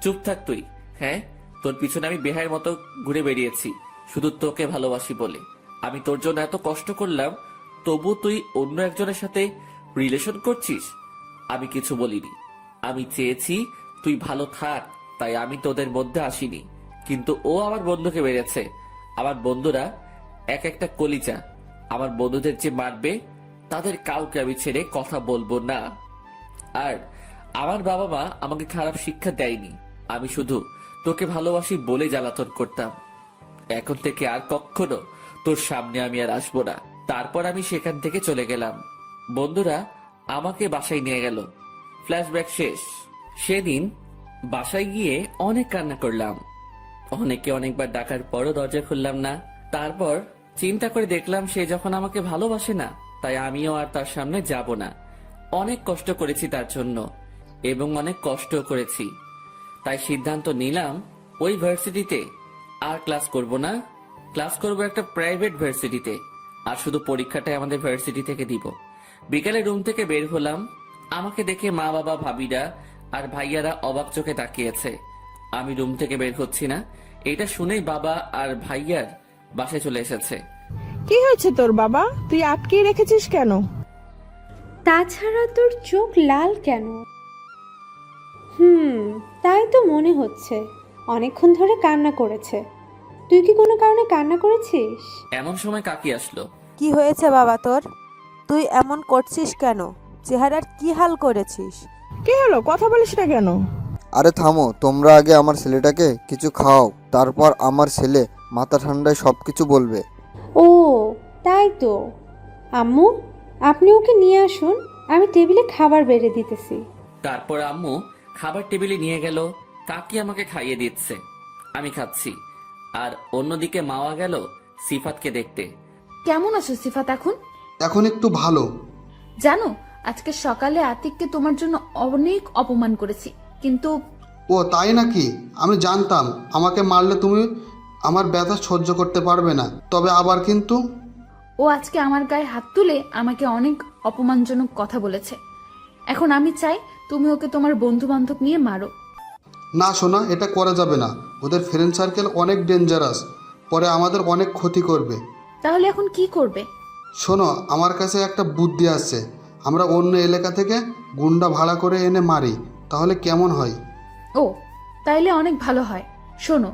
চুপ থাক তুই। হ্যাঁ, তোর পিছনে আমি বেহায়ের মতো ঘুরে বেরিয়েছি শুধু তোকে ভালোবাসি বলে। আমি তোর জন্য এত কষ্ট করলাম, তবু তুই অন্য একজনের সাথে রিলেশন করছিস। আমি কিছু বলিনি, আমি চেয়েছি তুই ভালো থাক, তাই আমি তোদের মধ্যে আসিনি। কিন্তু ও আমার বন্ধুকে মেরেছে। আমার বন্ধুরা এক একটা কলিজা। আমার বন্ধুদের যে মারবে তাদের কাউকে আমি ছেড়ে কথা বলবো না। আর আমার বাবা মা আমাকে খারাপ শিক্ষা দেয়নি, আমি শুধু তোকে ভালোবাসি বলে জ্বালাতন করতাম। এখন থেকে আর কখনো তোর সামনে আমি আর আসবো না। তারপর আমি সেখান থেকে চলে গেলাম। বন্ধুরা আমাকে বাসায় নিয়ে গেল। ফ্ল্যাশব্যাক শেষ। সেদিন বাসায় গিয়ে অনেক কান্না করলাম। অনেকে অনেকবার ডাকার পরও দরজা খুললাম না। তারপর চিন্তা করে দেখলাম সে যখন আমাকে ভালোবাসে না, তাই আমিও আর তার সামনে যাব না। অনেক কষ্ট করেছি তার জন্য, এবং অনেক কষ্ট করেছি। তাই সিদ্ধান্ত নিলাম ওই ভার্সিটিতে আর ক্লাস করব না। ক্লাস করব একটা প্রাইভেট ভার্সিটিতে, আর শুধু পরীক্ষাটাই আমাদের ভার্সিটি থেকে দিব। বিকালে রুম থেকে বের হলাম। আমাকে দেখে মা বাবা ভাবিরা আর ভাইয়ারা অবাক চোখে তাকিয়েছে। আমি রুম থেকে বের হচ্ছি না, এটা শুনেই বাবা আর ভাইয়ার বাসায় চলে এসেছে। কি হয়েছে তোর বাবা? তুই আটকে রেখেছিস কেন? তাছাড়া তোর চোখ লাল কেন? তাই তো মনে হচ্ছে অনেকক্ষণ ধরে কান্না করেছে। তুই কি কোনো কারণে কান্না করেছিস? এমন সময় কাকি আসলো। কি হয়েছে বাবা তোর? তুই এমন করছিস কেন? চেহারার কি হাল করেছিস? কি হলো, কথা বলিস না কেন? আরে থামো, তোমরা আগে আমার ছেলেটাকে কিছু খাওয়াও, তারপর আমার ছেলে মাথা ঠান্ডায় সব কিছু বলবে। ও তাই তো। আম্মু, আপনি ওকে নিয়ে আসুন, আমি টেবিলে খাবার বেড়ে দিতেছি। তারপর আম্মু খাবার টেবিলে নিয়ে গেল। কাকি আমাকে খাইয়ে দিচ্ছে, আমি খাচ্ছি। আর অন্যদিকে মাওয়া গেল সিফাতকে দেখতে। কেমন আছো সিফাত এখন? এখন একটু ভালো। জানো, আজকে সকালে আতিককে তোমার জন্য অনেক অপমান করেছি, কিন্তু ও তাই নাকি? আমি জানতাম আমাকে মারলে তুমি আমার ব্যথা সহ্য করতে পারবে না, তবে আবার কিন্তু ও আজকে আমার গায়ে হাত তুলে আমাকে অনেক অপমানজনক কথা বলেছে। এখন আমি চাই তুমি ওকে তোমার বন্ধু বান্ধব নিয়ে মারো। না সোনা, এটা করা যাবে না। ওদের ফ্রেন্ড সার্কেল অনেক ডেঞ্জারাস, পরে আমাদের অনেক ক্ষতি করবে। তাহলে এখন কি করবে? শোনো, আমার কাছে একটা বুদ্ধি আছে। আমরা অন্য এলাকা থেকে গুন্ডা ভাড়া করে এনে মারি, তাহলে কেমন হয়? ও তাইলে অনেক ভালো হয়। শোনো,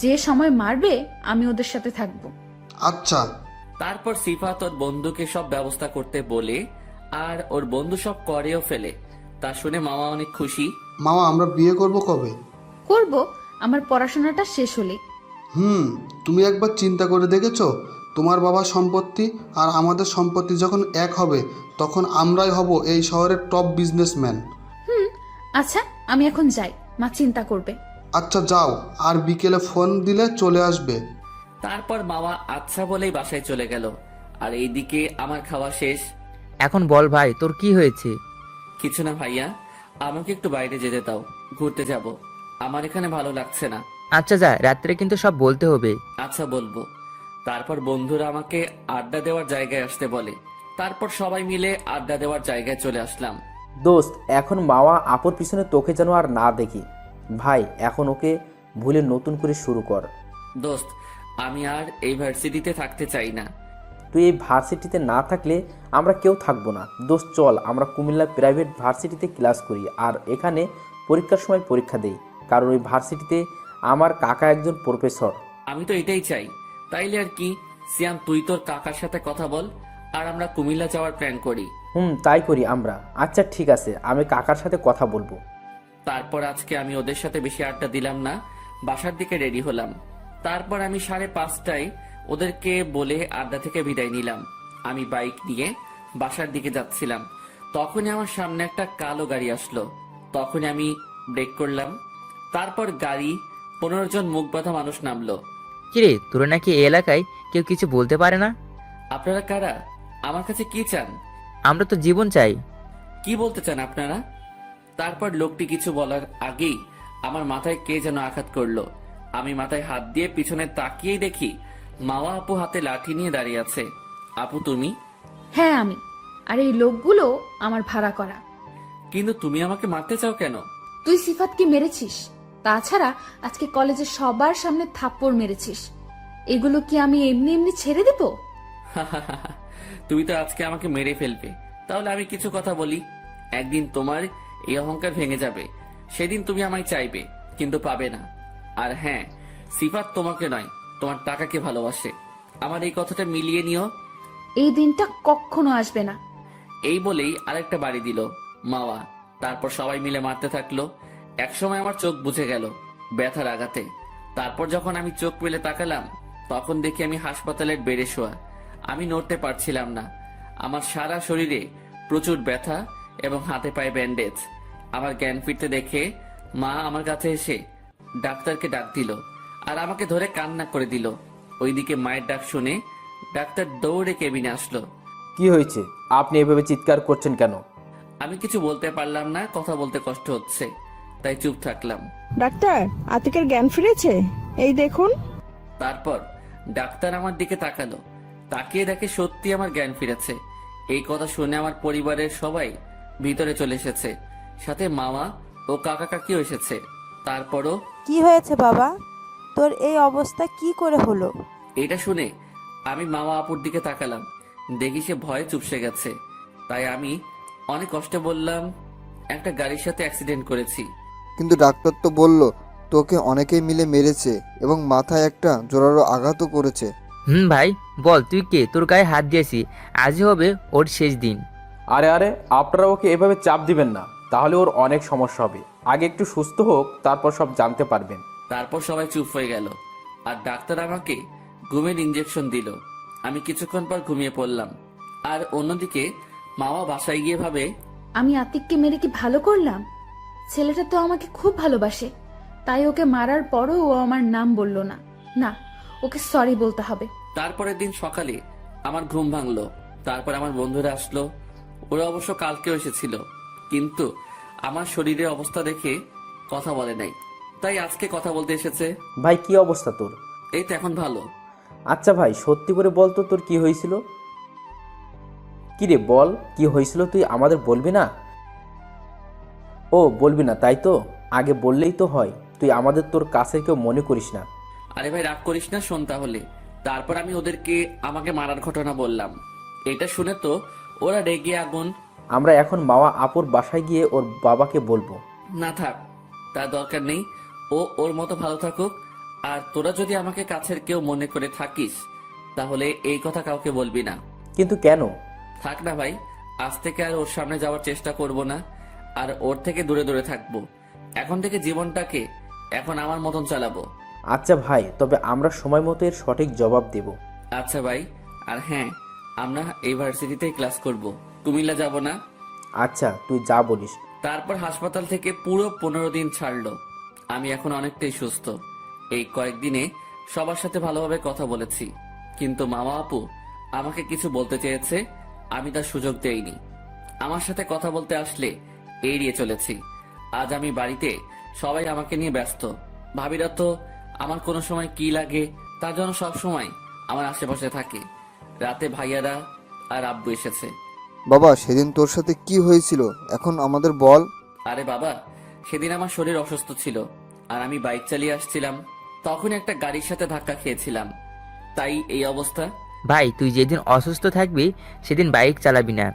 যে সময় মারবে আমি ওদের সাথে থাকবো। আচ্ছা। তারপর সিফাত ওর বন্ধুকে সব ব্যবস্থা করতে বলে, আর ওর বন্ধু সব করেও ফেলে। তা শুনে মামা অনেক খুশি। মামা, আমরা বিয়ে করব কবে? করব আমার পড়াশোনাটা শেষ হলে। তুমি একবার চিন্তা করে দেখেছো, তোমার বাবার সম্পত্তি আর আমাদের সম্পত্তি যখন এক হবে, তখন আমরাই হব এই শহরের টপ বিজনেসম্যান। আচ্ছা, আমি এখন যাই, মা চিন্তা করবে। আচ্ছা যাও, আর বিকেলে ফোন দিলে চলে আসবে। তারপর মামা আচ্ছা বলেই বাসায় চলে গেল। আর এইদিকে আমার খাওয়া শেষ। এখন বল ভাই, তোর কি হয়েছে? কিছু না ভাইয়া, আমাকে একটু বাইরে যেতে দাও, ঘুরতে যাব। আমার এখানে ভালো লাগছে না। আচ্ছা যা, রাত্রে কিন্তু সব বলতে হবে। আচ্ছা বলবো। তারপর বন্ধুরা আমাকে আড্ডা দেওয়ার জায়গায় আসতে বলে। তারপর সবাই মিলে আড্ডা দেওয়ার জায়গায় চলে আসলাম। দোস্ত, এখন মাওয়া আপুর পিছনে তোকে যেন আর না দেখি। ভাই, এখন ওকে ভুলে নতুন করে শুরু কর। দোস্ত, আমি আর এই ভার্সিটিতে থাকতে চাই না। তুই এই ভার্সিটিতে না থাকলে আমরা কেউ থাকবো না। দোস্ত চল, আমরা কুমিল্লা প্রাইভেট ভার্সিটিতে ক্লাস করি আর এখানে পরীক্ষার সময় পরীক্ষা দেই, কারণ ওই ভার্সিটিতে আমার কাকা একজন প্রফেসর। আমি তো এটাই চাই। তাইলে আর কি, সিয়াম তুই তোর কাকার সাথে কথা বল, আর আমরা কুমিল্লা যাওয়ার প্ল্যান করি। তাই করি আমরা। আচ্ছা ঠিক আছে, আমি কাকার সাথে কথা বলবো। তারপর আজকে আমি ওদের সাথে বেশি আড্ডা দিলাম না, বাসার দিকে রেডি হলাম। তারপর আমি 5:30টায় ওদেরকে বলে আড্ডা থেকে বিদায় নিলাম। আমি বাইক নিয়ে বাসার দিকে যাচ্ছিলাম, তখনই আমার সামনে একটা কালো গাড়ি আসলো। তখনই আমি ব্রেক করলাম। তারপর গাড়ি 15 জন মুখ বাঁধা মানুষ নামলো। কিরে, তোর নাকি এই এলাকায় কেউ কিছু বলতে পারে না? আপনারা কারা? আমার কাছে কি চান? আমরা তো জীবন চাই। কি বলতে চান আপনারা? তারপর লোকটি কিছু বলার আগেই আমার মাথায় কে যেন আঘাত করলো। আমি মাথায় হাত দিয়ে পিছনে তাকিয়েই দেখি মাওয়া আপু হাতে লাঠি নিয়ে দাঁড়িয়ে আছে। আপু তুমি? হ্যাঁ আমি। আর এই লোকগুলো আমার ভাড়া করা। কিন্তু তুমি আমাকে মারতে চাও কেন? তুই সিফাতকে মেরেছিস, তাছাড়া আজকে কলেজে সবার সামনে থাপ্পড় মেরেছিস। এগুলো কি আমি এমনি এমনি ছেড়ে দেব? তুমি তো আজকে আমাকে মেরে ফেলবে, তাহলে আমি কিছু কথা বলি। একদিন তোমার এই অহংকার ভেঙে যাবে, সেদিন তুমি আমায় চাইবে কিন্তু পাবে না। আর হ্যাঁ, সিফাত তোমাকে নয়, তোমার টাকাকে ভালোবাসে। আমার এই কথাটা মিলিয়ে নিও। এই দিনটা কখনো আসবে না। এই বলেই আরেকটা বাড়ি দিল মাওয়া। তারপর সবাই মিলে মারতে থাকলো। একসময় আমার চোখ বুঝে গেল ব্যথার আঘাতে। তারপর যখন আমি চোখ মেলে তাকালাম, তখন দেখি আমি হাসপাতালের বেডে শোয়া। আমি নড়তে পারছিলাম না। আমার সারা শরীরে প্রচুর ব্যথা এবং হাতে পায়ে ব্যান্ডেজ। আমার জ্ঞান ফিরতে দেখে মা আমার কাছে এসে ডাক্তারকে ডাক দিল আর আমাকে ধরে কান্না করে দিল। ওইদিকে মায়ের ডাক শুনে ডাক্তার দৌড়ে কেবিনে আসলো। কি হয়েছে? আপনি এভাবে চিৎকার করছেন কেন? আমি কিছু বলতে পারলাম না, কথা বলতে কষ্ট হচ্ছে, তাই চুপ থাকলাম। ডাক্তার, আতিকের জ্ঞান ফিরেছে, এই দেখুন। তারপর ডাক্তার আমার দিকে তাকালো, তাকিয়ে দেখে সত্যি আমার জ্ঞান ফিরেছে। এই কথা শুনে আমার পরিবারের সবাই ভিতরে চলে এসেছে, সাথে মামা ও কাকা কাকিও এসেছে। তারপরও কি হয়েছে বাবা, তোর এই অবস্থা কি করে হলো? এটা শুনে আমি মামা আপুর দিকে তাকালাম, দেখি সে ভয়ে চুপসে গেছে। তাই আমি অনেক কষ্টে বললাম, একটা গাড়ির সাথে অ্যাক্সিডেন্ট করেছি। কিন্তু ডাক্তার তো বলল তোকে অনেকেই মিলে মেরেছে এবং মাথায় একটা জোরালো আঘাতও করেছে। ভাই বল, তুই কে? তোর গায়ে হাত দিয়েছি, আজই হবে ওর শেষ দিন। আরে আরে, আপনারা ওকে এভাবে চাপ দিবেন না, তাহলে ওর অনেক সমস্যা হবে। আগে একটু সুস্থ হোক, তারপর সব জানতে পারবেন। তারপর সবাই চুপ হয়ে গেল, আর ডাক্তার আমাকে ঘুমের ইঞ্জেকশন দিল। আমি কিছুক্ষণ পর ঘুমিয়ে পড়লাম। আর অন্যদিকে মামা বাসায় গিয়ে ভাবে, আমি আতিককে মেরে কি ভালো করলাম? ছেলেটা তো আমাকে খুব ভালোবাসে, তাই ওকে মারার পরও ও আমার নাম বলল না। না, ওকে সরি বলতে হবে। তারপরের দিন সকালে আমার ঘুম ভাঙলো। তারপর আমার বন্ধুরা আসলো। ওরা অবশ্য কালকেও এসেছিল, কিন্তু আমার শরীরের অবস্থা দেখে কথা বলে নাই, তাই আজকে কথা বলতে এসেছে। ভাই কি অবস্থা তোর? এই তো এখন ভালো। আচ্ছা ভাই, সত্যি করে বল তো তোর কি হয়েছিল? কি রে বল, কি হয়েছিল তুই আমাদের বলবি না? ও বলবি না, তাই তো? আগে বললেই তো হয়। তুই আমাদের তোর কাছে কেউ মনে করিস না। আরে ভাই রাগ করিস না, শোন তাহলে। তারপর আমি ওদেরকে আমাকে মারার ঘটনা বললাম। এটা শুনে তো ওরা রেগে আগুন। আমরা এখন মামা আপুর বাসায় গিয়ে ওর বাবাকে বলবো। না থাক, তার দরকার নেই। ও ওর মতো ভালো থাকুক। আর তোরা যদি আমাকে কাছের কেউ মনে করে থাকিস, তাহলে এই কথা কাউকে বলবি না। কিন্তু কেন? থাক না ভাই, আজ থেকে আর ওর সামনে যাওয়ার চেষ্টা করব না, আর ওর থেকে দূরে দূরে থাকবো। এখন থেকে জীবনটাকে এখন আমার মতন চালাবো। আচ্ছা ভাই, তবে আমরা সময় মতো এর সঠিক জবাব দেব। আচ্ছা ভাই। আর হ্যাঁ, আমরা এই ভার্সিটিতেই ক্লাস করব, কুমিল্লা যাব না। আচ্ছা, তুই যা বলিস। তারপর হাসপাতাল থেকে পুরো 15 দিন ছাড়লো। আমি এখন অনেকটাই সুস্থ। এই কয়েকদিনে সবার সাথে ভালোভাবে কথা বলেছি, কিন্তু মামা আপু আমাকে কিছু বলতে চেয়েছে, আমি তার সুযোগ দেইনি। আমার সাথে কথা বলতে আসলে এড়িয়ে চলেছি। আজ আমি বাড়িতে, সবাই আমাকে নিয়ে ব্যস্ত। ভাবিরা তো আমার কোনো সময় কি লাগে তার জন্য সব সময় আমার আশেপাশে থাকে। রাতে ভাইয়ারা আর আব্বু এসেছে। বাবা, সেদিন তোর সাথে কি হয়েছিল এখন আমাদের বল। আরে বাবা, সেদিন আমার শরীর অসুস্থ ছিল, আর আমি বাইক চালিয়ে আসছিলাম, তখন একটা গাড়ির সাথে ধাক্কা খেয়েছিলাম, তাই এই অবস্থা। ভাই তুই যেদিন অসুস্থ থাকবি সেদিন বাইক চালাবি না।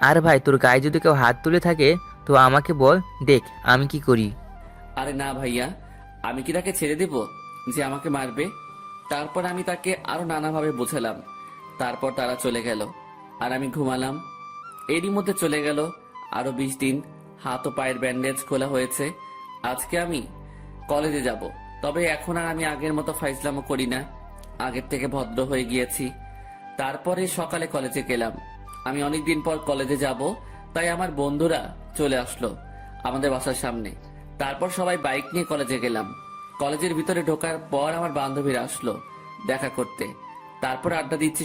আর ভাই তোর গায়ে যদি কেউ হাত তুলে থাকে তো আমাকে বল, দেখ আমি কি করি। আরে না ভাইয়া, আমি কি তাকে ছেড়ে দেব যে আমাকে মারবে? তারপর আমি তাকে আরো নানাভাবে বোঝালাম। তারপর তারা চলে গেল, আর আমি ঘুমালাম। এরই মধ্যে চলে গেল আরো 20 দিন। হাত ও পায়ের ব্যান্ডেজ খোলা হয়েছে। আজকে আমি কলেজে যাব, তবে এখন আর আমি আগের মতো ফাইজলামো করি না, আগের থেকে ভদ্র হয়ে গিয়েছি। তারপরে সকালে কলেজে গেলাম। আমি অনেকদিন পর কলেজে যাব, তাই আমার বন্ধুরা চলে আসলো আমাদের বাসার সামনে। তারপর সবাই বাইক নিয়ে কলেজে গেলাম। কলেজের ভিতরে ঢোকার পর আমার বান্ধবীরা আসলো দেখা করতে। তারপর আড্ডা দিচ্ছি।